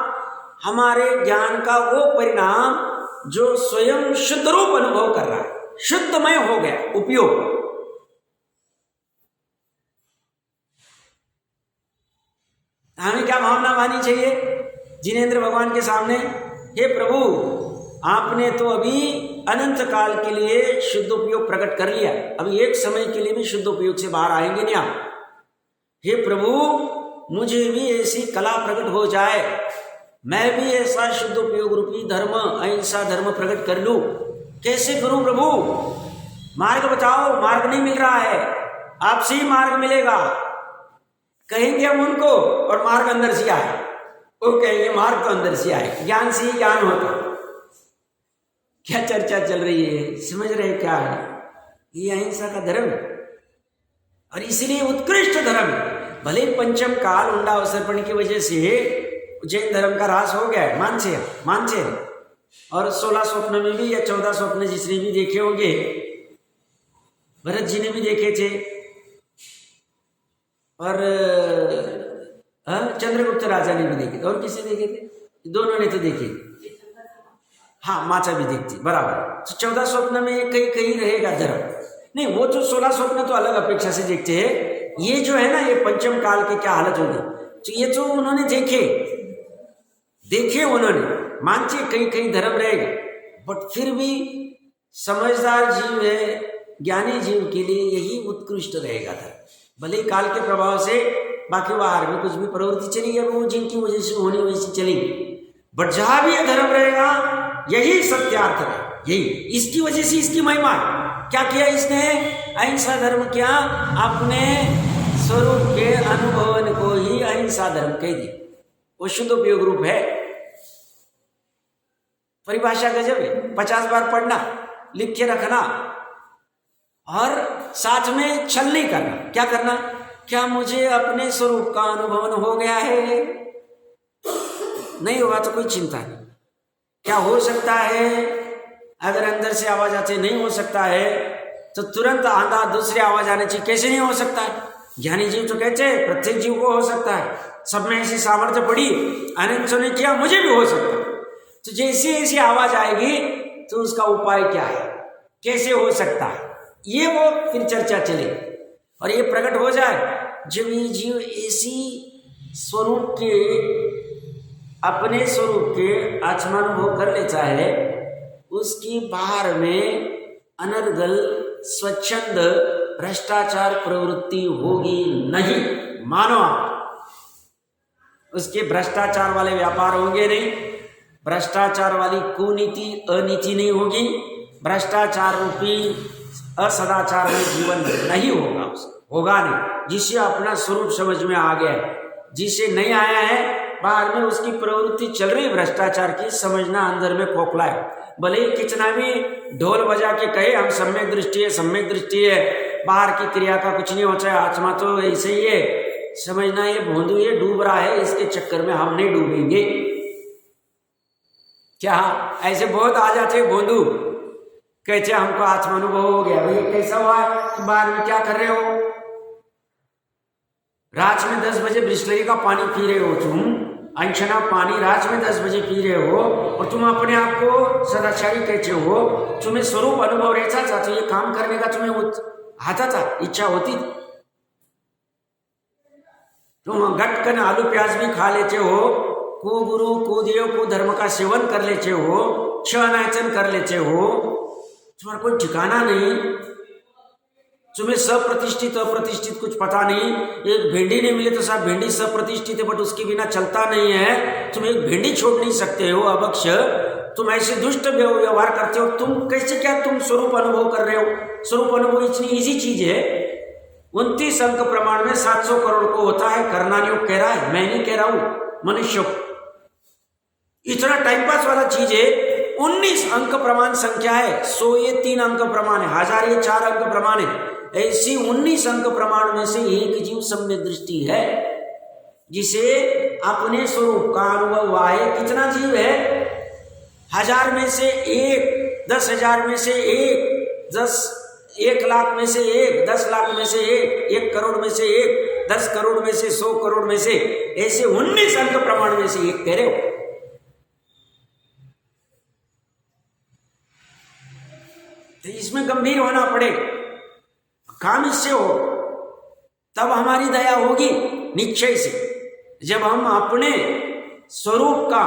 हमारे ज्ञान का वो परिणाम जो स्वयं शुद्ध रूप अनुभव कर रहा है, शुद्धमय हो गया उपयोग। हमें क्या भावना मानी चाहिए जिनेंद्र भगवान के सामने, हे प्रभु आपने तो अभी अनंत काल के लिए शुद्ध उपयोग प्रकट कर लिया, अभी एक समय के लिए भी शुद्ध उपयोग से बाहर आएंगे नहीं आप। हे प्रभु मुझे भी ऐसी कला प्रकट हो जाए मैं भी ऐसा शुद्ध उपयोग रूपी धर्म, अहिंसा धर्म प्रकट कर लूं। कैसे करूं प्रभु? मार्ग बताओ। मार्ग नहीं मिल रहा है, आपसे ही मार्ग मिलेगा। कहेंगे हम उनको, और मार्ग अंदर से आए। वो कहेंगे मार्ग तो अंदर से आए, ज्ञान से ही ज्ञान होता। क्या चर्चा चल रही है, समझ रहे क्या है? ये अहिंसा का धर्म, और इसीलिए उत्कृष्ट धर्म। भले पंचम काल उंडा अवसर्पण की वजह से जैन धर्म का ह्रास हो गया है, मानते हैं। और 16 स्वप्न में भी, या 14 स्वप्न जिसने भी देखे होंगे, भरत जी ने भी देखे थे, और चंद्रगुप्त राजा ने भी देखे थे, और किसी देखे थे? दोनों ने तो देखे। हाँ, माचा भी देखती, बराबर। तो 14 स्वप्न में कहीं कहीं रहेगा धर्म। नहीं, वो तो 16 स्वप्न तो अलग अपेक्षा से देखते हैं। ये जो है ना, ये पंचम काल की क्या हालत होगी, तो ये तो उन्होंने देखे उन्होंने, मानते कहीं कहीं धर्म रहेगा। बट फिर भी समझदार जीव है, ज्ञानी जीव के लिए यही उत्कृष्ट रहेगा धर्म। भले काल के प्रभाव से बाकी बाहर में कुछ भी प्रवृत्ति चली है, वो जिनकी वजह से होनी वैसी चलेगी, बट जहां भी यह धर्म रहेगा यही सत्यार्थ है। यही इसकी वजह से इसकी महिमा है। क्या किया इसने? अहिंसा धर्म किया, अपने स्वरूप के अनुभवन को ही अहिंसा धर्म कह दिया। वो शुद्ध उपयोग रूप है। परिभाषा गजब है, 50 बार पढ़ना, लिख के रखना, और साथ में छल नहीं करना। क्या करना? क्या मुझे अपने स्वरूप का अनुभवन हो गया है? नहीं होगा तो कोई चिंता नहीं। क्या हो सकता है? अगर अंदर से आवाज आती नहीं हो सकता है, तो तुरंत आधा दूसरी आवाज आने चाहिए। कैसे नहीं हो सकता है? ज्ञानी जीव तो कहते हैं प्रत्येक जीव को हो सकता है, सब में ऐसी सामर्थ्य पड़ी, अनंत ने किया, मुझे भी हो सकता है। तो जैसे ऐसी आवाज आएगी तो उसका उपाय क्या है, कैसे हो सकता है, ये वो फिर चर्चा चले। और ये प्रकट हो जाए जब ये जीव ऐसी स्वरूप के, अपने स्वरूप के आत्मानुभव कर लेता है, उसकी बाहर में अनर्गल स्वच्छंद भ्रष्टाचार प्रवृत्ति होगी नहीं। मानो आप, उसके भ्रष्टाचार वाले व्यापार होंगे नहीं, भ्रष्टाचार वाली कुनीति अनीति नहीं होगी, भ्रष्टाचार रूपी असदाचार में जीवन नहीं होगा, होगा नहीं। जिसे अपना स्वरूप समझ में आ गया है, जिसे नहीं आया है, बाहर में उसकी प्रवृत्ति चल रही भ्रष्टाचार की, समझना अंदर में खोखला है। भले ही कितना भी ढोल बजा के कहे हम सम्यक दृष्टि है, बाहर की क्रिया का कुछ नहीं होता है, आत्मा तो ऐसे ही है, समझना ये भोंदू ये डूब रहा है, इसके चक्कर में हम नहीं डूबेंगे। क्या ऐसे बहुत आ जाते भोंदू, कहते हमको आत्मानुभव हो गया। भाई कैसा हुआ कि बाहर में क्या कर रहे हो? रात में 10 बजे बिस्लरी का पानी पी रहे हो तुम, अंशना पानी रात में 10 बजे पी रहे हो, और तुम अपने आप को सदाचारी कहते हो। तुम्हें स्वरूप अनुभव रहता था तो ये काम करने का तुम्हें आता था, इच्छा होती थी। तुम गटकन आलू प्याज भी खा लेते हो, को गुरु को देव को धर्म का सेवन कर लेते हो, 6 नाचन कर लेते हो, तुम्हारा कोई ठिकाना नहीं। तुम्हें सप्रतिष्ठित अप्रतिष्ठित कुछ पता नहीं। एक भिंडी नहीं मिले तो साहब भिंडी सप्रतिष्ठित है, बट उसके बिना चलता नहीं है। तुम एक भिंडी छोड़ नहीं सकते हो, अवक्ष तुम ऐसे दुष्ट व्यवहार करते हो। तुम कैसे, क्या तुम स्वरूप अनुभव कर रहे हो? स्वरूप अनुभव इतनी इजी चीज है। 29 अंक प्रमाण में 700 करोड़ को होता है, करना नहीं कह रहा है, मैं नहीं कह रहा हूं, मनुष्य इतना टाइम पास वाला चीज है। 19 अंक प्रमाण संख्या है, 100 ये 3 अंक प्रमाण है, 1000 ये 4 अंक प्रमाण है। ऐसी 19 अंक प्रमाण में से एक जीव सम्यक दृष्टि है, जिसे अपने स्वरूप का अनुभव हुआ है। कितना जीव है? 1000 में से 1, 10,000 में से 1, 1 लाख में से 1, 10 लाख में से 1, 1 करोड़ में से 1, 10 करोड़ में से 100 करोड़ में से, ऐसे 19 अंक प्रमाण में से एक कह रहे हो। तो इसमें गंभीर होना पड़ेगा, काम इससे हो, तब हमारी दया होगी निश्चय से। जब हम अपने स्वरूप का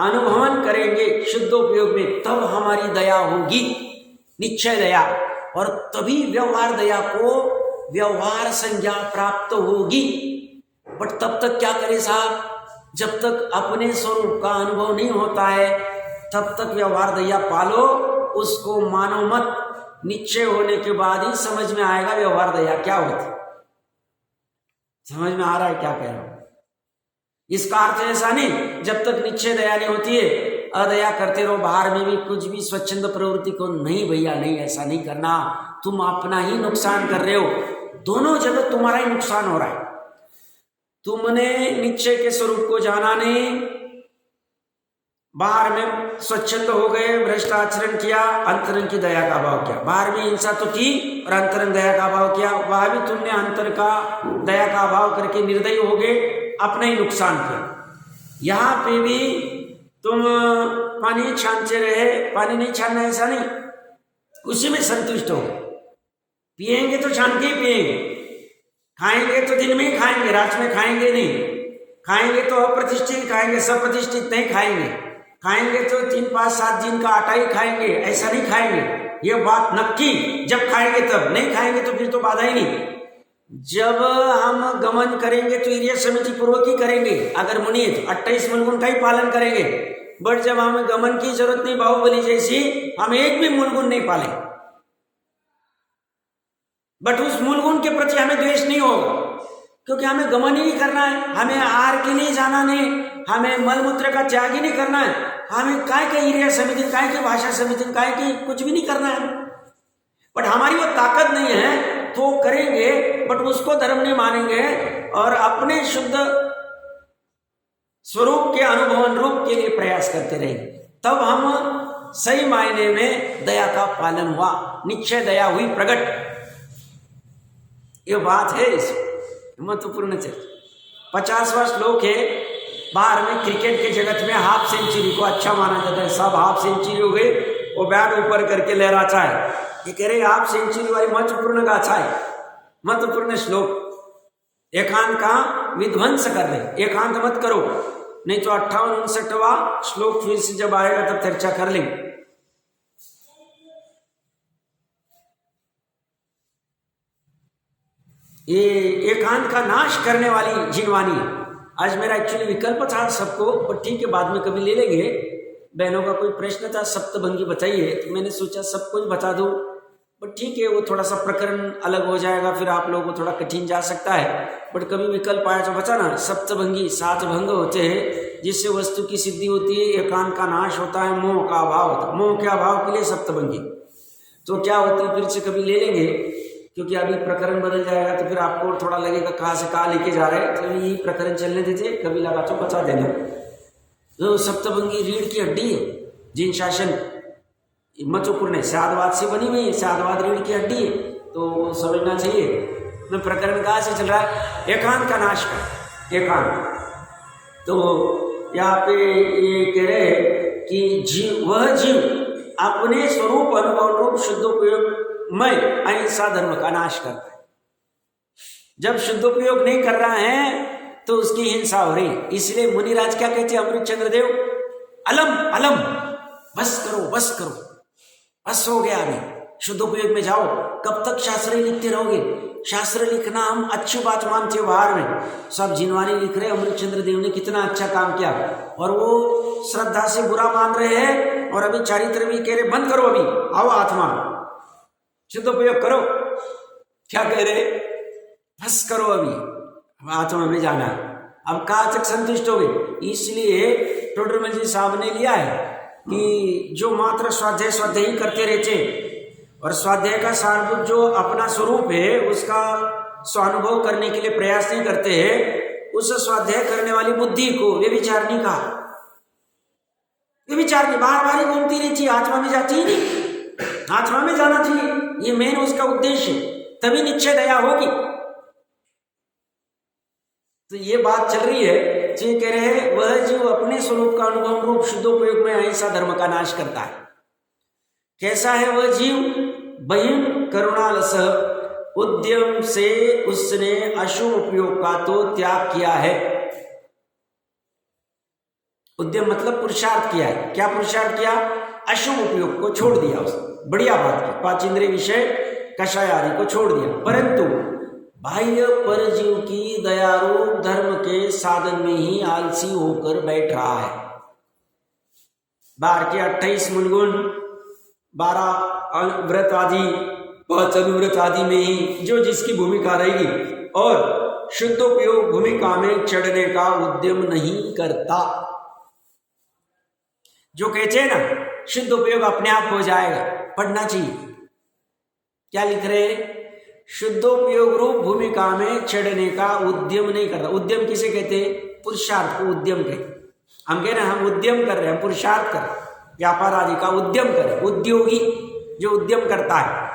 अनुभवन करेंगे शुद्धोपयोग में, तब हमारी दया होगी, निश्चय दया, और तभी व्यवहार दया को व्यवहार संज्ञा प्राप्त होगी। बट तब तक क्या करें साहब? जब तक अपने स्वरूप का अनुभव नहीं होता है तब तक व्यवहार दया पालो, उसको मानो मत। निश्चय होने के बाद ही समझ में आएगा व्यवहार दया क्या होती। समझ में आ रहा है क्या कह रहा हूं? इसका अर्थ ऐसा नहीं जब तक निश्चय दया नहीं होती है अदया करते रहो, बाहर में भी कुछ भी स्वच्छंद प्रवृत्ति को नहीं भैया नहीं, ऐसा नहीं करना, तुम अपना ही नुकसान कर रहे हो, दोनों जगह तुम्हारा ही नुकसान हो रहा है। तुमने निश्चय के स्वरूप को जाना नहीं, बाहर में स्वच्छंद हो गए, भ्रष्टाचरण किया, अंतरंग की दया का अभाव किया, बाहर में हिंसा तो की और अंतरंग दया का अभाव किया, वहां भी तुमने अंतर का दया का अभाव करके निर्दयी हो गए, अपना ही नुकसान किया। यहां पे भी तुम पानी छानते रहे, पानी नहीं छानना ऐसा नहीं, उसी में संतुष्ट हो गए। पिएंगे तो छान के ही पिएंगे, खाएंगे तो दिन में ही खाएंगे, रात में खाएंगे नहीं, खाएंगे तो अप्रतिष्ठित खाएंगे, सप्रतिष्ठित नहीं खाएंगे, खाएंगे तो 3, 5, 7 दिन का आटा ही खाएंगे, ऐसा नहीं खाएंगे। ये बात नक्की, जब खाएंगे तब, नहीं खाएंगे तो फिर तो बाधा ही नहीं। जब हम गमन करेंगे तो इरिया समिति पूर्वक ही करेंगे, अगर मुनि है तो 28 मूलगुण का ही पालन करेंगे। बट जब हमें गमन की जरूरत नहीं, बाहुबली जैसी, हम एक भी मूलगुण नहीं पाले, बट उस मूलगुण के प्रति हमें द्वेष नहीं होगा, क्योंकि हमें गमन ही नहीं करना है, हमें आहार के लिए जाना नहीं, हमें मलमूत्र का त्याग ही नहीं करना है, हमें काय के इरिया समिति, काय के भाषा समिति, काय के कुछ भी नहीं करना है। बट हमारी वो ताकत नहीं है तो करेंगे, बट उसको धर्म नहीं मानेंगे और अपने शुद्ध स्वरूप के अनुभव अनुरूप के लिए प्रयास करते रहेंगे, तब हम सही मायने में दया का पालन हुआ, निश्चय दया हुई प्रकट। ये बात है, इस महत्वपूर्ण चर्चा। 50वां श्लोक है, बाहर में क्रिकेट के जगत में हाफ सेंचुरी को अच्छा माना जाता है, सब हाफ सेंचुरी हो गई, वो बैट ऊपर करके लहराता है। ये कह रहे हाफ सेंचुरी वाली महत्वपूर्ण गाथा है, महत्वपूर्ण श्लोक। एकांत का विध्वंस कर रहे, एकांत मत करो, नहीं तो 58, 59वां श्लोक फिर से जब आएगा तब चर्चा कर लेंगे। ये एकांत का नाश करने वाली जिनवानी। आज मेरा एक्चुअली विकल्प था सबको, पर ठीक है बाद में कभी ले लेंगे। बहनों का कोई प्रश्न था सप्तभंगी बताइए, तो मैंने सोचा सबको ही बता दूं, पर ठीक है वो थोड़ा सा प्रकरण अलग हो जाएगा, फिर आप लोगों को थोड़ा कठिन जा सकता है। बट कभी विकल्प आया तो बचाना। सप्तभंगी 7 भंग होते हैं जिससे वस्तु की सिद्धि होती है, एकांत का नाश होता है, मोह का अभाव होता है, मोह के अभाव के लिए सप्तभंगी। तो क्या होती है फिर से कभी ले लेंगे, क्योंकि अभी प्रकरण बदल जाएगा तो फिर आपको थोड़ा लगेगा कहाँ से कहाँ लेके जा रहे हैं, तो यही प्रकरण चलने देते, कभी लगा तो बता देना। तो सप्तभंगी रीढ़ की हड्डी है, जिन शासन महत्वपूर्ण है, साधवाद से बनी हुई है, साधवाद रीढ़ की हड्डी है, तो समझना चाहिए। मैं प्रकरण कहाँ से चल रहा है, एकांत का नाश कर, एकांत। तो यहाँ पे ये कह रहे कि जीव, वह जीव अपने स्वरूप अनुभव रूप शुद्धोपयोग में अहिंसा धर्म का नाश करता है। जब शुद्धोपयोग नहीं कर रहा है तो उसकी हिंसा हो रही। इसलिए मुनिराज क्या कहते हैं अमृतचंद्र देव, अलम अलम, बस करो बस करो, बस हो गया, अभी शुद्धोपयोग में जाओ। कब तक शास्त्र लिखते रहोगे? शास्त्र लिखना हम अच्छी बात मानते हो, बाहर में सब जिनवानी लिख रहे, अमृतचंद्र देव ने कितना अच्छा काम किया, और वो श्रद्धा से बुरा मान रहे हैं, और अभी चारित्र भी कह रहे बंद करो, अभी आओ आत्मा शुद्धोपयोग करो। क्या कह रहे, बस करो, अभी आत्मा में जाना है। अब कहाँ तक संतुष्ट हो गए? इसलिए टोडरमल जी साहब ने लिया है कि जो मात्र स्वाध्याय स्वाध्याय ही करते रहते, और स्वाध्याय का सारभूत जो अपना स्वरूप है उसका स्वानुभव करने के लिए प्रयास नहीं करते हैं, उस स्वाध्याय करने वाली बुद्धि को वे विचार नहीं कहा, वे विचार नहीं, बार बार ही घूमती रहती, आत्मा में जाती ही नहीं। आत्मा में जाना चाहिए, ये मेन उसका उद्देश्य, तभी निश्चय दया होगी। तो ये बात चल रही है, जो कह रहे हैं वह जीव अपने स्वरूप का अनुभव रूप शुद्धोपयोग में अहिंसा धर्म का नाश करता है। कैसा है वह जीव? बहिं करुणालस, उद्यम से उसने अशुभ उपयोग का तो त्याग किया है। उद्यम मतलब पुरुषार्थ किया है। क्या पुरुषार्थ किया? अशुभ उपयोग को छोड़ दिया उसने, बढ़िया बात की, 5 इंद्रिय विषय कषाय आदि को छोड़ दिया। परंतु बाह्य परजीव की दयारूप धर्म के साधन में ही आलसी होकर बैठ रहा है। बाहर के 28 मुलगुण, 12 व्रत आदि, 5 अनुव्रत आदि में ही जो जिसकी भूमिका रहेगी और शुद्धोपयोग भूमिका में चढ़ने का उद्यम नहीं करता। जो कहते हैं ना शुद्धोपयोग अपने आप हो जाएगा, पढ़ना चाहिए। क्या लिख रहे हैं? शुद्धोपयोग रूप भूमिका में चढ़ने का उद्यम नहीं करता। उद्यम किसे कहते हैं? पुरुषार्थ को उद्यम कहते। हम कह रहे हैं हम उद्यम कर रहे हैं, पुरुषार्थ कर रहे हैं, व्यापार आदि का उद्यम करें। उद्योगी जो उद्यम करता है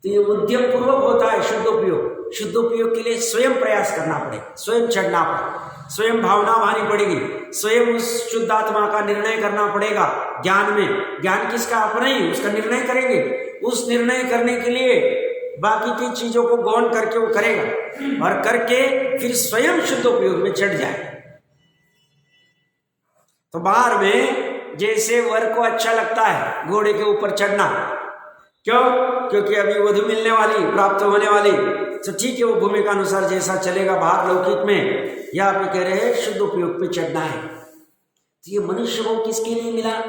तो ये उद्यम पूर्वक होता है शुद्धोपयोग। शुद्धोपयोग के लिए स्वयं प्रयास करना पड़ेगा, स्वयं चढ़ना पड़ेगा, स्वयं भावना भानी पड़ेगी, स्वयं उस शुद्धात्मा का निर्णय करना पड़ेगा। ज्ञान में, ज्ञान किसका? अपना ही, उसका निर्णय करेंगे। उस निर्णय करने के लिए बाकी की चीजों को गौण करके वो करेगा और करके फिर स्वयं शुद्धोपयोग में चढ़ जाए। तो बाहर में जैसे वर को अच्छा लगता है घोड़े के ऊपर चढ़ना, क्यों? क्योंकि अभी वधु मिलने वाली, प्राप्त होने वाली, तो ठीक है वो भूमिका अनुसार जैसा चलेगा बाहर लौकिक में, या आप कह रहे हैं शुद्ध उपयोग पे चढ़ना है। तो ये मनुष्य भाव किसके लिए मिला?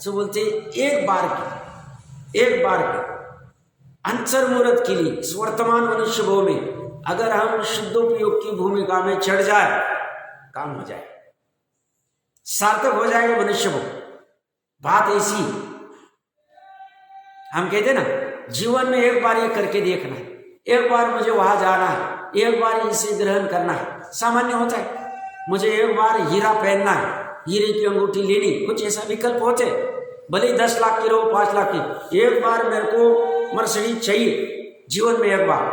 तो बोलते एक बार के अंतर मुहूर्त के लिए इस वर्तमान मनुष्य भाव में अगर हम शुद्धोपयोग की भूमिका में चढ़ जाए, काम हो जाए, सार्थक हो जाएगा मनुष्य भाव। बात ऐसी, हम कहते ना जीवन में एक बार ये करके देखना है, एक बार मुझे वहां जाना है, एक बार इसे ग्रहण करना है। सामान्य होता है मुझे एक बार हीरा पहनना है, हीरे की अंगूठी लेनी, कुछ ऐसा विकल्प होते, भले ही 10 लाख की रहो, 5 लाख की, एक बार मेरे को मर्सिडीज चाहिए जीवन में एक बार।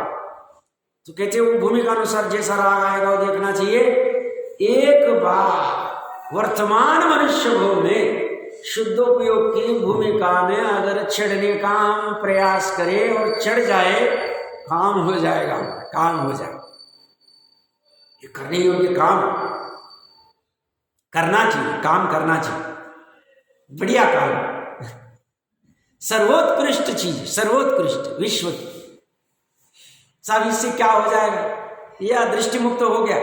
तो कहते वो भूमिका अनुसार जैसा राग आएगा वो देखना चाहिए। एक बार वर्तमान मनुष्य भाव में शुद्धोपयोग की भूमिका में अगर चढ़ने का हम प्रयास करें और चढ़ जाए, काम हो जाएगा, काम हो जाएगा। ये करने योग्य काम करना चाहिए, काम करना चाहिए, बढ़िया काम, सर्वोत्कृष्ट चीज, सर्वोत्कृष्ट विश्व की। सब इससे क्या हो जाएगा? यह दृष्टि मुक्त हो गया,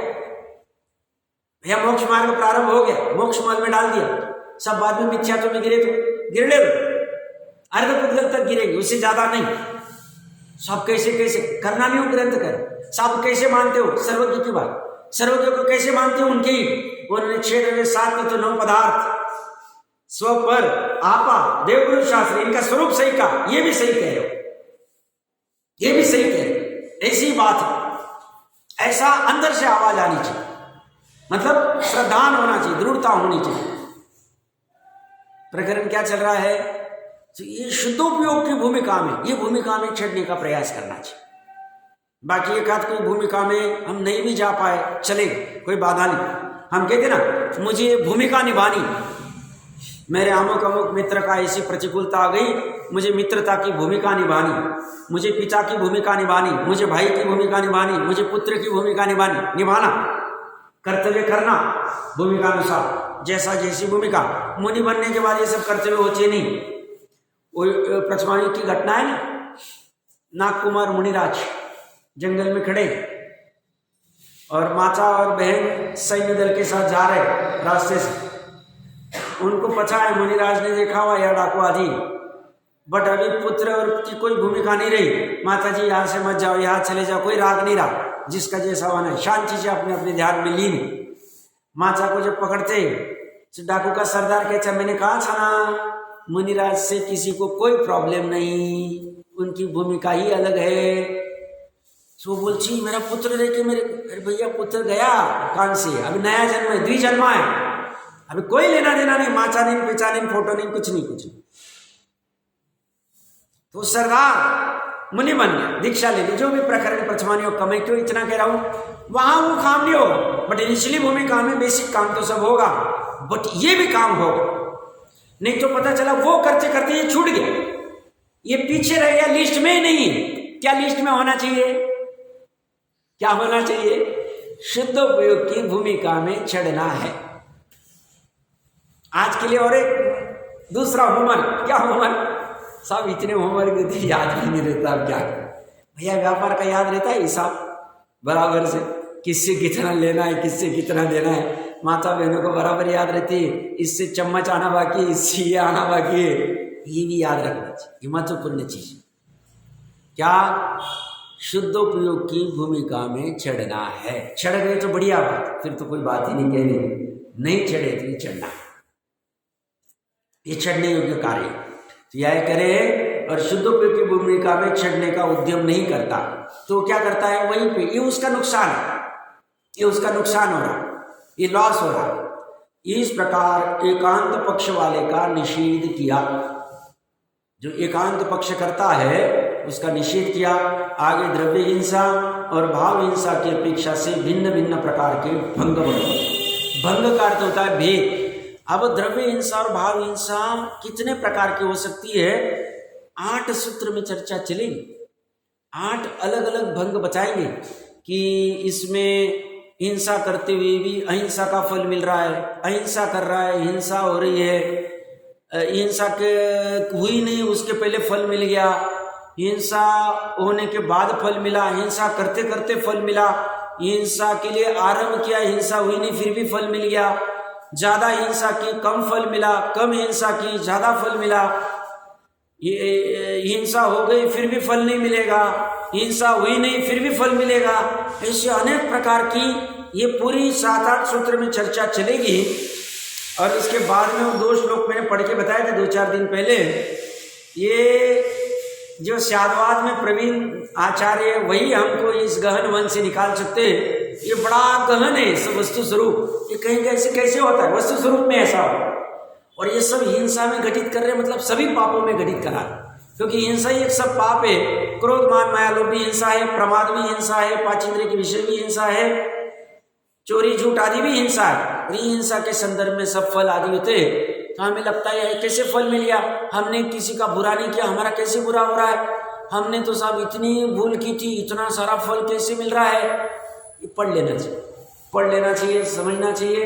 यह मोक्ष मार्ग प्रारंभ हो गया, मोक्ष मार्ग में डाल दिया। सब बाद में मिथ्यात्व में गिरे तो गिरने अर्धपुद्गल तक गिरेंगे, उससे ज्यादा नहीं। सब कैसे कैसे करना नहीं हो, ग्रंथ कर। सब कैसे मानते हो? सर्वज्ञ की बात, सर्वज्ञ को कैसे मानते हो? उनके ही उन्होंने 6 7 तो 9 पदार्थ स्व पर आपा देवगुरु शास्त्र, इनका स्वरूप सही का, ये भी सही कह रहे हो, ये भी सही कह रहे हो। ऐसी बात है, ऐसा अंदर से आवाज आनी चाहिए, मतलब श्रद्धान होना चाहिए, दृढ़ता होनी चाहिए। प्रकरण क्या चल रहा है? तो ये शुद्धोपयोग की भूमिका में, ये भूमिका में चढ़ने का प्रयास करना चाहिए। बाकी एक आध कोई भूमिका में हम नहीं भी जा पाए, चलेगा, कोई बाधा नहीं। हम कहते ना मुझे भूमिका निभानी, मेरे अमुक अमुक मित्र का ऐसी प्रतिकूलता आ गई, मुझे मित्रता की भूमिका निभानी, मुझे पिता की भूमिका निभानी, मुझे भाई की भूमिका निभानी, मुझे पुत्र की भूमिका निभानी, निभाना, कर्तव्य करना भूमिका अनुसार, जैसा जैसी भूमिका। मुनि बनने के बाद ये सब कर्तव्य होते नहीं। वो प्रथमायुग की घटना है ना, नागकुमार मुनिराज जंगल में खड़े और माता और बहन सैन्य दल के साथ जा रहे रास्ते से। उनको पता है मुनिराज ने देखा हुआ या डाकू आदि, बट अभी पुत्र और की कोई भूमिका नहीं रही। माता जी यहाँ से मत जाओ, यहाँ चले जाओ, कोई राग नहीं रहा, जिसका जैसा होना है, शांति से अपने अपने ध्यान में लीन। माता को जब पकड़ते तो डाकू का सरदार कहता, मैंने कहा था ना मुनिराज से किसी को कोई प्रॉब्लम नहीं, उनकी भूमिका ही अलग है। तो बोलती मेरा पुत्र देखे मेरे, अरे भैया पुत्र गया कान से, अभी नया जन्म है, द्विजन्मा है, अभी कोई लेना देना नहीं, माचा नहीं, पिता नहीं, फोटो नहीं, कुछ नहीं, कुछ नहीं। तो सरदार मुनि बन गया, दीक्षा ले ली, जो भी प्रकरण प्रथमानियों का, मैं क्यों इतना कह रहा हूं, वहां वो काम नहीं होगा, बट निचली भूमिका में बेसिक काम तो सब होगा, बट ये भी काम होगा। नहीं तो पता चला वो करते करते ये छूट गया, ये पीछे रह गया, लिस्ट में ही नहीं है। क्या लिस्ट में होना चाहिए? क्या होना चाहिए? शुद्ध उपयोग की भूमिका में चढ़ना है। आज के लिए और एक दूसरा होमवर्क, क्या होमवर्क? सब इतने होमवर्क याद भी नहीं रहता, अब क्या भैया, व्यापार का याद रहता है हिसाब बराबर से, किससे कितना लेना है, किससे कितना देना है। माता बहनों को बराबर याद रहती है, इससे चम्मच आना बाकी, इससे ये आना बाकी है, ये भी याद रखना चाहिए। ये महत्वपूर्ण चीज क्या, शुद्धोपयोग की भूमिका में चढ़ना है। चढ़ गए तो बढ़िया बात, फिर तो कोई बात ही नहीं कहनी, नहीं चढ़े तो ये चढ़ना है, ये चढ़ने योग्य कार्य। तो यह करे और शुद्धोपयोग की भूमिका में चढ़ने का उद्यम नहीं करता तो क्या करता है, वहीं पे ये उसका नुकसान है, ये उसका नुकसान हो रहा, ये लॉस हो रहा। इस प्रकार एकांत पक्ष वाले का निषेध किया, जो एकांत पक्ष करता है उसका निषेध किया। आगे द्रव्य हिंसा और भाव हिंसा की अपेक्षा से भिन्न भिन्न प्रकार के भंग बनाए। भंग का अर्थ होता है भेद। अब द्रव्य हिंसा और भाव हिंसा कितने प्रकार की हो सकती है, 8 सूत्र में चर्चा चलेगी। 8 अलग अलग भंग बताएंगे कि इसमें हिंसा करते हुए भी अहिंसा का फल मिल रहा है, अहिंसा कर रहा है, हिंसा हो रही है, हिंसा के हुई नहीं उसके पहले फल मिल गया, हिंसा होने के बाद फल मिला, हिंसा करते करते फल मिला, हिंसा के लिए आरंभ किया, हिंसा हुई नहीं फिर भी फल मिल गया, ज्यादा हिंसा की कम फल मिला, कम हिंसा की ज्यादा फल मिला, ये हिंसा हो गई फिर भी फल नहीं मिलेगा, हिंसा हुई नहीं फिर भी फल मिलेगा। ऐसे अनेक प्रकार की ये पूरी 7-8 सूत्र में चर्चा चलेगी। और इसके बाद में वो 2 श्लोक मैंने पढ़ के बताए थे 2-4 दिन पहले। ये जो शादवाद में प्रवीण आचार्य है वही हमको इस गहन वन से निकाल सकते हैं। ये बड़ा गहन है सब वस्तु स्वरूप, ये कहीं कैसे कैसे होता है, वस्तु स्वरूप में ऐसा हो। और ये सब हिंसा में घटित कर रहे हैं, मतलब सभी पापों में घटित करा, क्योंकि हिंसा ही एक सब पाप है। क्रोध मान माया लोभ भी हिंसा है, प्रमाद भी हिंसा है, 5 इंद्रिय के विषय भी हिंसा है, चोरी झूठ आदि भी हिंसा है। ये हिंसा के संदर्भ में सब फल आदि होते हैं। तो हमें लगता है कैसे फल मिल गया, हमने किसी का बुरा नहीं किया, हमारा कैसे बुरा हो रहा है, हमने तो साहब इतनी भूल की थी, इतना सारा फल कैसे मिल रहा है। ये पढ़ लेना चाहिए, पढ़ लेना चाहिए, समझना चाहिए।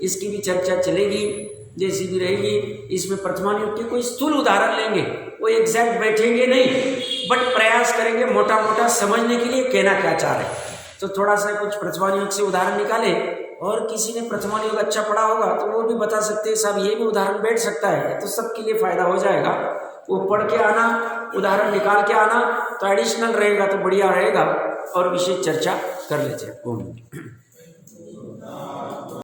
इसकी भी चर्चा चलेगी जैसी भी रहेगी। इसमें प्रथमान युग के कोई स्थूल उदाहरण लेंगे, वो एग्जैक्ट बैठेंगे नहीं, बट प्रयास करेंगे मोटा मोटा समझने के लिए कहना क्या चाह रहे हैं। तो थोड़ा सा कुछ प्रथमान युग से उदाहरण निकाले, और किसी ने प्रथमान युग अच्छा पढ़ा होगा तो वो भी बता सकते हैं साहब ये भी उदाहरण बैठ सकता है, तो सबके लिए फायदा हो जाएगा। वो पढ़ के आना, उदाहरण निकाल के आना तो एडिशनल रहेगा, तो बढ़िया रहेगा। और विशेष चर्चा कर लेते हैं।